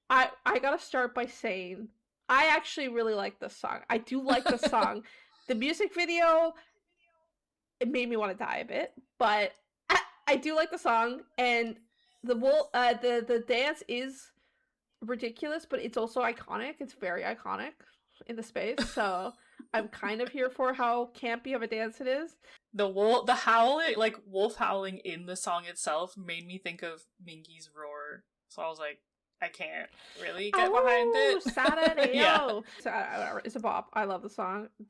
Speaker 2: I gotta start by saying I actually really like this song. I do like the song. The music video, it made me want to die a bit, but I do like the song, and the dance is ridiculous, but it's also iconic. It's very iconic in the space, so I'm kind of here for how campy of a dance it is.
Speaker 3: The howling, like wolf howling in the song itself, made me think of Mingy's roar. So I was like, I can't really get behind it.
Speaker 2: Saturday,
Speaker 3: yeah.
Speaker 2: So, it's a bop. I love the song. You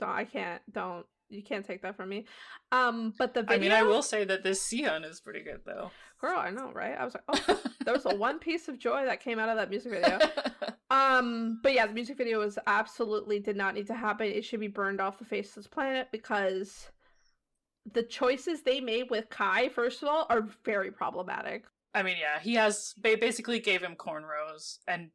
Speaker 2: can't take that from me. But the video...
Speaker 3: I mean, I will say that this Sehun is pretty good, though.
Speaker 2: Girl, I know, right? I was like, oh, there was a one piece of joy that came out of that music video. But yeah, the music video was absolutely did not need to happen. It should be burned off the face of this planet because the choices they made with Kai, first of all, are very problematic.
Speaker 3: I mean, yeah, they basically gave him cornrows and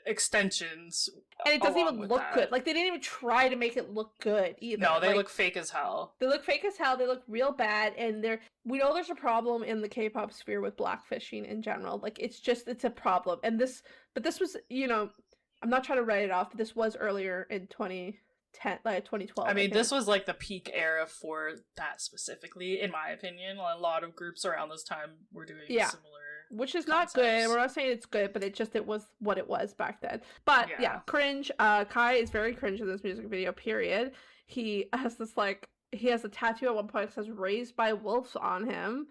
Speaker 3: extensions.
Speaker 2: And it doesn't even look good. Like, they didn't even try to make it look good either.
Speaker 3: No, they look fake as hell.
Speaker 2: They look fake as hell. They look real bad. And we know there's a problem in the K-pop sphere with blackfishing in general. Like, it's a problem. And this was, I'm not trying to write it off, but this was earlier in 2012.
Speaker 3: I mean, this was like the peak era for that specifically, in my opinion. A lot of groups around this time were doing similar,
Speaker 2: which is
Speaker 3: concepts.
Speaker 2: Not good. We're not saying it's good, but it was what it was back then. But yeah, cringe. Kai is very cringe in this music video. Period. He has a tattoo at one point that says "raised by wolves" on him.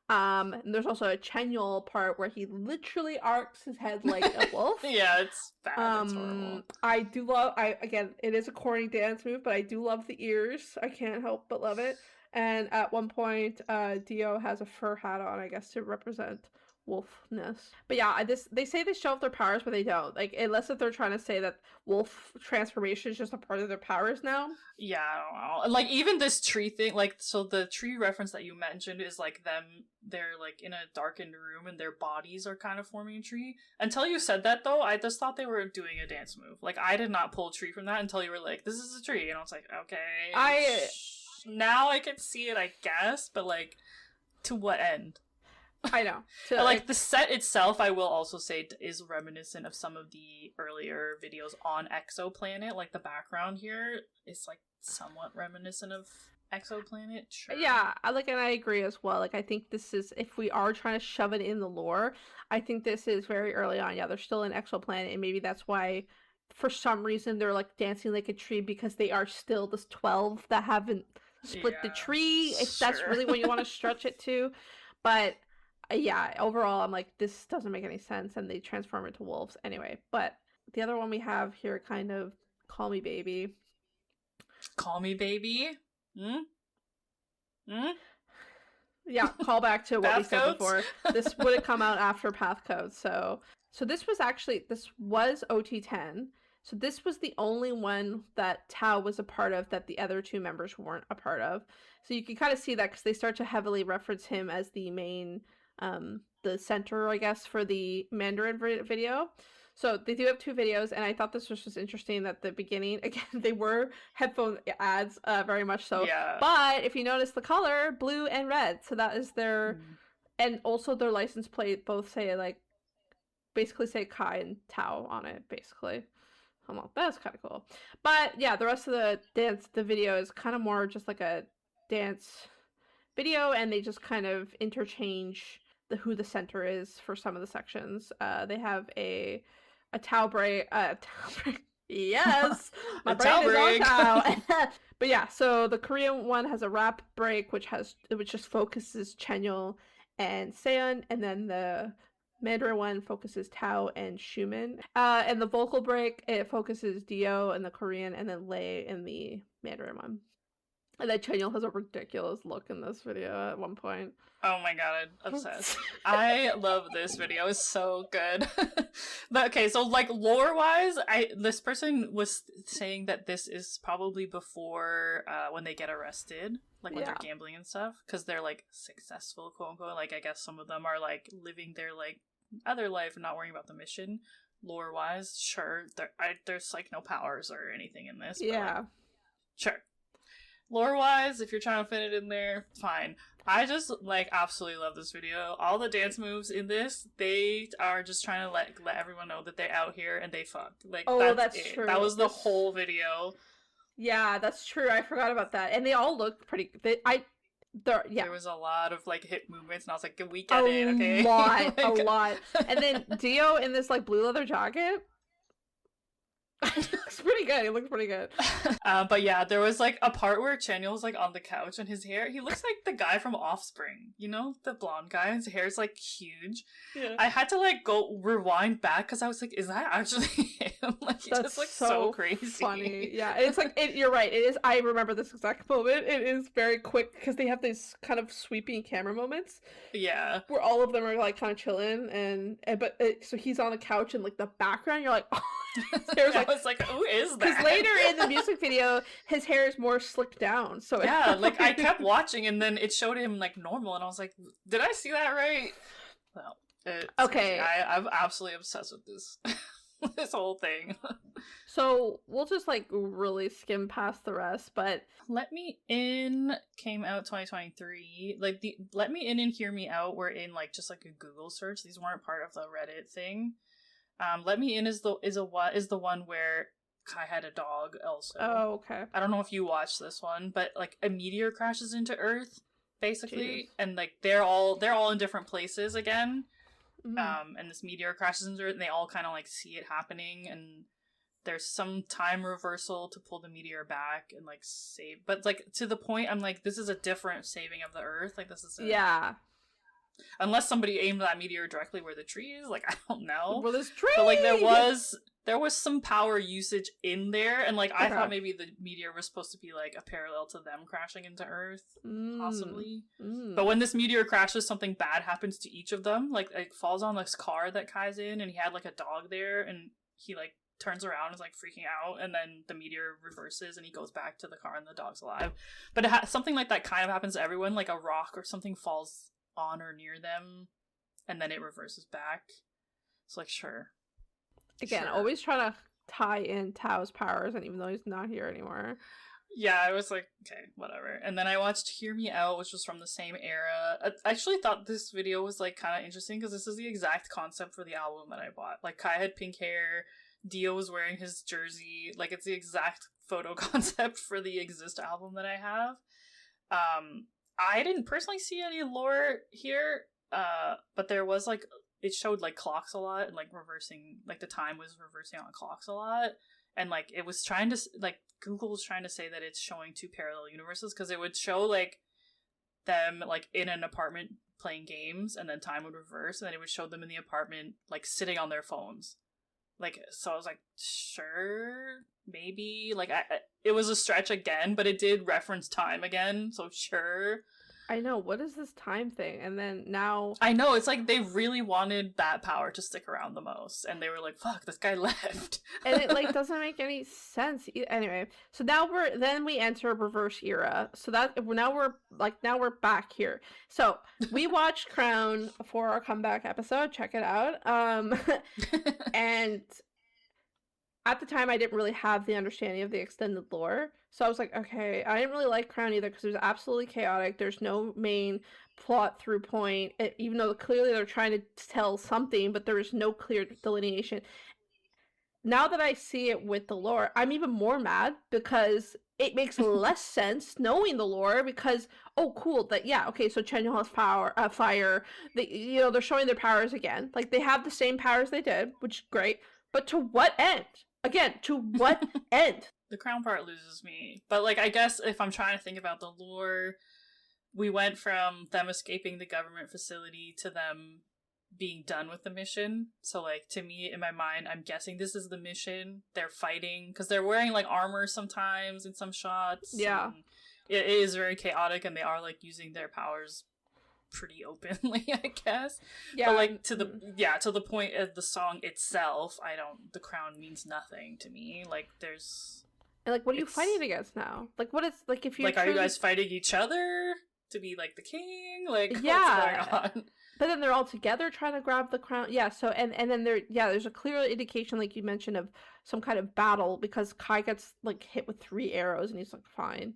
Speaker 2: And there's also a Chenyol part where he literally arcs his head like a wolf.
Speaker 3: Yeah, it's bad. It's horrible.
Speaker 2: I do love. Again, it is a corny dance move, but I do love the ears. I can't help but love it. And at one point, Dio has a fur hat on, I guess, to represent wolfness. But yeah, they say they show off their powers, but they don't. Like, unless if they're trying to say that wolf transformation is just a part of their powers now.
Speaker 3: Yeah, I don't know. Like, even this tree thing, like, so the tree reference that you mentioned is like they're like in a darkened room and their bodies are kind of forming a tree. Until you said that, though, I just thought they were doing a dance move. Like, I did not pull a tree from that until you were like, this is a tree. And I was like, okay. Now I can see it, I guess, but like, to what end?
Speaker 2: I know.
Speaker 3: Like, the set itself, I will also say, is reminiscent of some of the earlier videos on Exoplanet. Like, the background here is like somewhat reminiscent of Exoplanet. Sure.
Speaker 2: Yeah, and I agree as well. Like, I think this is, if we are trying to shove it in the lore, I think this is very early on. Yeah, they're still in Exoplanet, and maybe that's why, for some reason, they're like dancing like a tree, because they are still this 12 that haven't split the tree. If that's really what you want to stretch it to, but. Yeah, overall, I'm like, this doesn't make any sense, and they transform into wolves anyway. But the other one we have here, kind of, Call Me Baby.
Speaker 3: Call Me Baby?
Speaker 2: Yeah, call back to what we said before. This would have come out after Path Codes. So this was OT10. So this was the only one that Tao was a part of that the other two members weren't a part of. So you can kind of see that because they start to heavily reference him as the main... the center, I guess, for the Mandarin video. So they do have 2 videos, and I thought this was just interesting that the beginning, again, they were headphone ads, very much so. Yeah. But if you notice the color, blue and red, so that is their, and also their license plate both say, like, basically say Kai and Tao on it, basically. I'm like, that's kind of cool. But yeah, the rest of the video is kind of more just like a dance video, and they just kind of interchange who the center is for some of the sections. They have a Tao break. Yes, my brain is on Tao. But yeah, so the Korean one has a rap break, which just focuses Chenyol and Sehun, and then the Mandarin one focuses Tao and Schumann. And the vocal break, it focuses Dio in the Korean, and then Lei in the Mandarin one. And then Chanyeol has a ridiculous look in this video at one point.
Speaker 3: Oh my god, I'm obsessed. I love this video. It's so good. But okay, so like lore-wise, this person was saying that this is probably before when they get arrested, like when they're gambling and stuff, because they're like successful, quote unquote. Like I guess some of them are like living their like other life and not worrying about the mission. Lore-wise, sure, there's like no powers or anything in this.
Speaker 2: Yeah.
Speaker 3: But, like, sure. Lore-wise, if you're trying to fit it in there, fine. I just, like, absolutely love this video. All the dance moves in this, they are just trying to let everyone know that they're out here and they fuck. Like, that's it. True. That was the whole video.
Speaker 2: Yeah, that's true. I forgot about that. And they all look pretty... There
Speaker 3: was a lot of, like, hip movements, and I was like, we get it, okay?
Speaker 2: A lot. And then Dio in this, like, blue leather jacket... It's pretty good. It looks pretty good.
Speaker 3: But yeah, there was like a part where Chanyeol was like on the couch and his hair, he looks like the guy from Offspring, you know, the blonde guy. His hair's like huge. Yeah. I had to like go rewind back because I was like, is that actually him? Like he just looks so crazy.
Speaker 2: Funny. Yeah, it's like you're right. It is. I remember this exact moment. It is very quick because they have these kind of sweeping camera moments.
Speaker 3: Yeah,
Speaker 2: where all of them are like kind of chilling so he's on the couch and like the background, you're like, oh.
Speaker 3: There's like, I was like, who is that?
Speaker 2: Because later in the music video, his hair is more slicked down. So
Speaker 3: yeah, like I kept watching, and then it showed him like normal, and I was like, did I see that right? Well, okay. I'm absolutely obsessed with this, this whole thing.
Speaker 2: So we'll just like really skim past the rest, but
Speaker 3: Let Me In came out 2023. Like the Let Me In and Hear Me Out were in like just like a Google search. These weren't part of the Reddit thing. Let Me In is the one where Kai had a dog also.
Speaker 2: Oh, okay.
Speaker 3: I don't know if you watched this one, but like a meteor crashes into Earth, basically. Jeez. And like they're all in different places again. Mm-hmm. And this meteor crashes into Earth and they all kind of like see it happening, and there's some time reversal to pull the meteor back and like save, but like to the point I'm like, this is a different saving of the Earth. Like this is unless somebody aimed that meteor directly where the tree is, like I don't know.
Speaker 2: Well, this tree.
Speaker 3: But like there was some power usage in there, and like I thought maybe the meteor was supposed to be like a parallel to them crashing into Earth, possibly. But when this meteor crashes, something bad happens to each of them. Like it falls on this car that Kai's in, and he had like a dog there, and he like turns around and is like freaking out, and then the meteor reverses and he goes back to the car and the dog's alive. But something like that kind of happens to everyone, like a rock or something falls on or near them and then it reverses back. It's like, sure.
Speaker 2: Again, always trying to tie in Tao's powers, and even though he's not here anymore.
Speaker 3: Yeah, I was like, okay, whatever. And then I watched Hear Me Out, which was from the same era. I actually thought this video was like kind of interesting because this is the exact concept for the album that I bought. Like Kai had pink hair, Dio was wearing his jersey. Like it's the exact photo concept for the Exist album that I have. I didn't personally see any lore here, but there was like, it showed like clocks a lot and like reversing, like the time was reversing on clocks a lot. And like it was trying to, like Google was trying to say that it's showing two parallel universes because it would show like them like in an apartment playing games and then time would reverse, and then it would show them in the apartment like sitting on their phones. Like, so I was like, sure, maybe. Like, it was a stretch again, but it did reference time again, so sure.
Speaker 2: I know, what is this time thing? And then now...
Speaker 3: I know, it's like they really wanted that power to stick around the most, and they were like, fuck, this guy left.
Speaker 2: And it, like, doesn't make any sense. Anyway, so now we enter reverse era. So now we're back here. So, we watched Crown for our comeback episode, check it out. And... at the time, I didn't really have the understanding of the extended lore. So I was like, okay, I didn't really like Crown either because it was absolutely chaotic. There's no main plot through point, even though clearly they're trying to tell something, but there is no clear delineation. Now that I see it with the lore, I'm even more mad because it makes less sense knowing the lore because, oh, cool, so Chanyeol has fire. They're showing their powers again. Like, they have the same powers they did, which is great. But to what end? Again, to what end?
Speaker 3: The crown part loses me. But, like, I guess if I'm trying to think about the lore, we went from them escaping the government facility to them being done with the mission. So, like, to me, in my mind, I'm guessing this is the mission. They're fighting, because they're wearing, like, armor sometimes in some shots.
Speaker 2: Yeah.
Speaker 3: it is very chaotic, and they are like using their powers pretty openly, I guess.
Speaker 2: Yeah,
Speaker 3: but like to the point of the song itself, the crown means nothing to me. Like there's
Speaker 2: and like, what are you fighting against now? Like, what is like if you
Speaker 3: like, are you guys fighting each other to be like the king? Like,
Speaker 2: yeah,
Speaker 3: what's going on?
Speaker 2: But then they're all together trying to grab the crown. Yeah, so and then there's a clear indication, like you mentioned, of some kind of battle because Kai gets like hit with 3 arrows and he's like fine.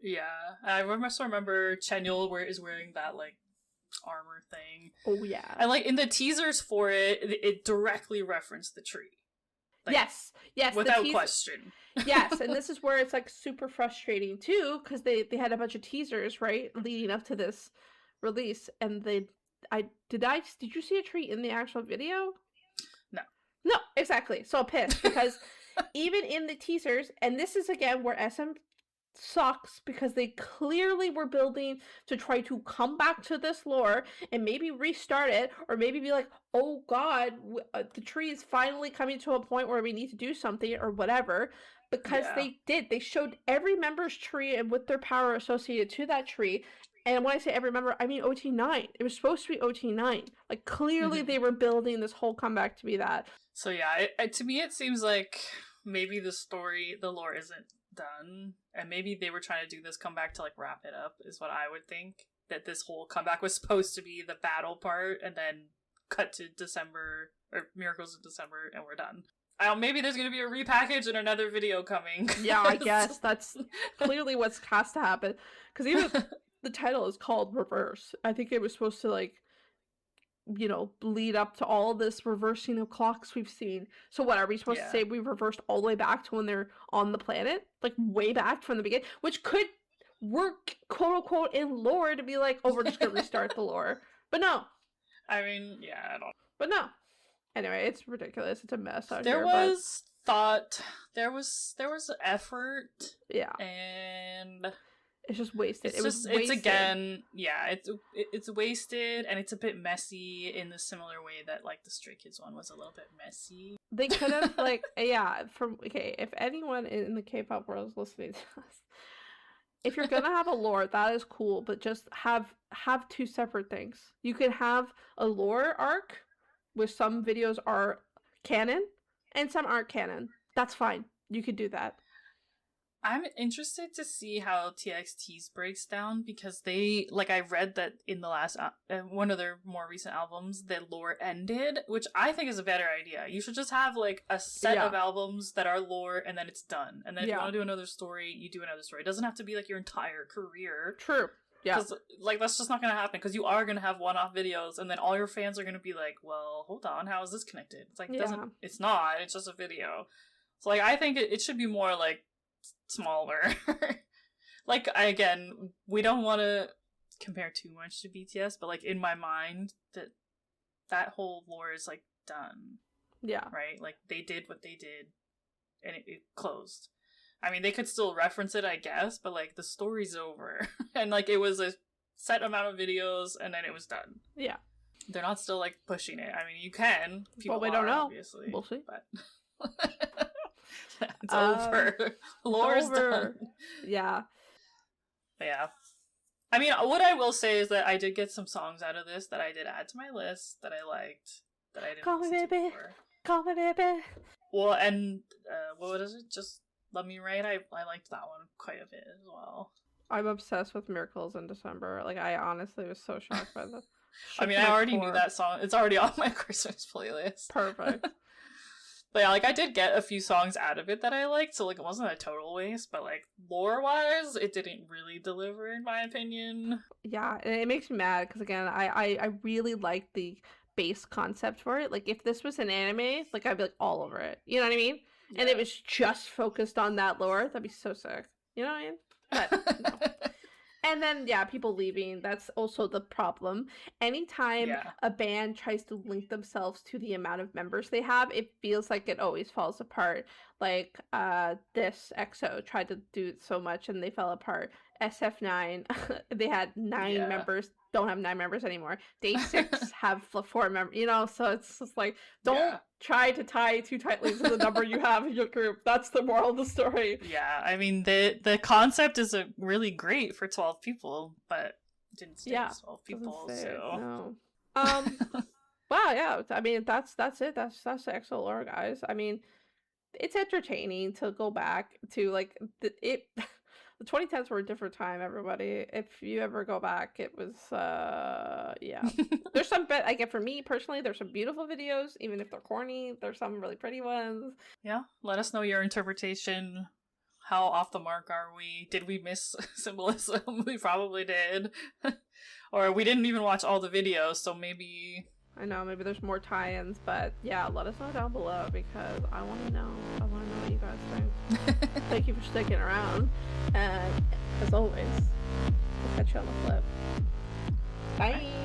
Speaker 3: Yeah, I remember Chenyol is wearing that like armor thing.
Speaker 2: Oh yeah,
Speaker 3: and like in the teasers for it directly referenced the tree. Like,
Speaker 2: yes,
Speaker 3: without question.
Speaker 2: Yes, and this is where it's like super frustrating too, because they had a bunch of teasers right leading up to this release, and did you see a tree in the actual video? No, exactly. So pissed because even in the teasers, and this is again where SM sucks because they clearly were building to try to come back to this lore and maybe restart it, or maybe be like, oh god, the tree is finally coming to a point where we need to do something or whatever, because they showed every member's tree and with their power associated to that tree. And when I say every member, I mean OT9. It was supposed to be OT9. Like, clearly they were building this whole comeback to be that.
Speaker 3: So yeah, to me it seems like maybe the lore isn't done, and maybe they were trying to do this comeback to like wrap it up, is what I would think. That this whole comeback was supposed to be the battle part, and then cut to December, or Miracles in December, and we're done. Maybe there's gonna be a repackage and another video coming.
Speaker 2: Yeah, I guess that's clearly what's has to happen, because even the title is called Reverse. I think it was supposed to like, you know, lead up to all this reversing of clocks we've seen. So what are we supposed to say? We reversed all the way back to when they're on the planet, like way back from the beginning, which could work, quote unquote, in lore to be like, oh, we're just gonna restart the lore. But no.
Speaker 3: I mean, yeah, I don't.
Speaker 2: But no. Anyway, it's ridiculous. It's a mess out
Speaker 3: there
Speaker 2: here.
Speaker 3: Was thought. There was effort.
Speaker 2: Yeah.
Speaker 3: And
Speaker 2: it's just wasted.
Speaker 3: It's wasted, and it's a bit messy in the similar way that like the Stray Kids one was a little bit messy.
Speaker 2: They could have like if anyone in the K-pop world is listening to us, if you're gonna have a lore, that is cool, but just have 2 separate things. You can have a lore arc where some videos are canon and some aren't canon. That's fine. You could do that.
Speaker 3: I'm interested to see how TXT's breaks down, because they, like, I read that in the last, one of their more recent albums, the lore ended, which I think is a better idea. You should just have, like, a set of albums that are lore, and then it's done. And then if you want to do another story, you do another story. It doesn't have to be, like, your entire career.
Speaker 2: True. Yeah.
Speaker 3: Because, like, that's just not going to happen, because you are going to have one-off videos, and then all your fans are going to be like, well, hold on, how is this connected? It's like, it's not, it's just a video. So, like, I think it should be more, like, smaller. Like, again, we don't want to compare too much to BTS, but like in my mind that whole lore is like done.
Speaker 2: Yeah.
Speaker 3: Right? Like they did what they did and it closed. I mean, they could still reference it, I guess, but like the story's over. And like it was a set amount of videos and then it was done.
Speaker 2: Yeah.
Speaker 3: They're not still like pushing it. I mean, you can.
Speaker 2: People we don't know.
Speaker 3: Obviously.
Speaker 2: We'll see.
Speaker 3: But it's over. Lore's done.
Speaker 2: Yeah.
Speaker 3: Yeah. I mean, what I will say is that I did get some songs out of this that I did add to my list that I liked, that I didn't
Speaker 2: Call me
Speaker 3: listen to
Speaker 2: baby.
Speaker 3: before.
Speaker 2: Call me baby.
Speaker 3: Well, and what is it? Just Let Me Write. I liked that one quite a bit as well.
Speaker 2: I'm obsessed with Miracles in December. Like, I honestly was so shocked by that.
Speaker 3: I mean, I already knew that song. It's already on my Christmas playlist.
Speaker 2: Perfect.
Speaker 3: But yeah, like, I did get a few songs out of it that I liked, so, like, it wasn't a total waste, but, like, lore-wise, it didn't really deliver, in my opinion.
Speaker 2: Yeah, and it makes me mad, because, again, I really like the base concept for it. Like, if this was an anime, like, I'd be, like, all over it. You know what I mean? Yeah. And it was just focused on that lore, that'd be so sick. You know what I mean? But, no. And then, yeah, people leaving, that's also the problem. Anytime a band tries to link themselves to the amount of members they have, it feels like it always falls apart. Like, this EXO tried to do it so much and they fell apart. SF9, they had 9 members don't have 9 members anymore. Day 6 have 4 members. You know, so it's just like, don't try to tie too tightly to the number you have in your group. That's the moral of the story.
Speaker 3: Yeah, I mean the concept is really great for 12 people, but it didn't stay as 12 people. So
Speaker 2: no. Wow, yeah. I mean, that's it. That's the EXO lore, guys. I mean, it's entertaining to go back to like the 2010s were a different time, everybody. If you ever go back, it was yeah. There's some like for me personally, there's some beautiful videos, even if they're corny. There's some really pretty ones.
Speaker 3: Yeah, let us know your interpretation. How off the mark are we? Did we miss symbolism? We probably did. Or we didn't even watch all the videos, so maybe
Speaker 2: I know, maybe there's more tie-ins, but yeah, let us know down below because I want to know. I want to know what you guys think. Thank you for sticking around. And as always, we'll catch you on the flip. Bye.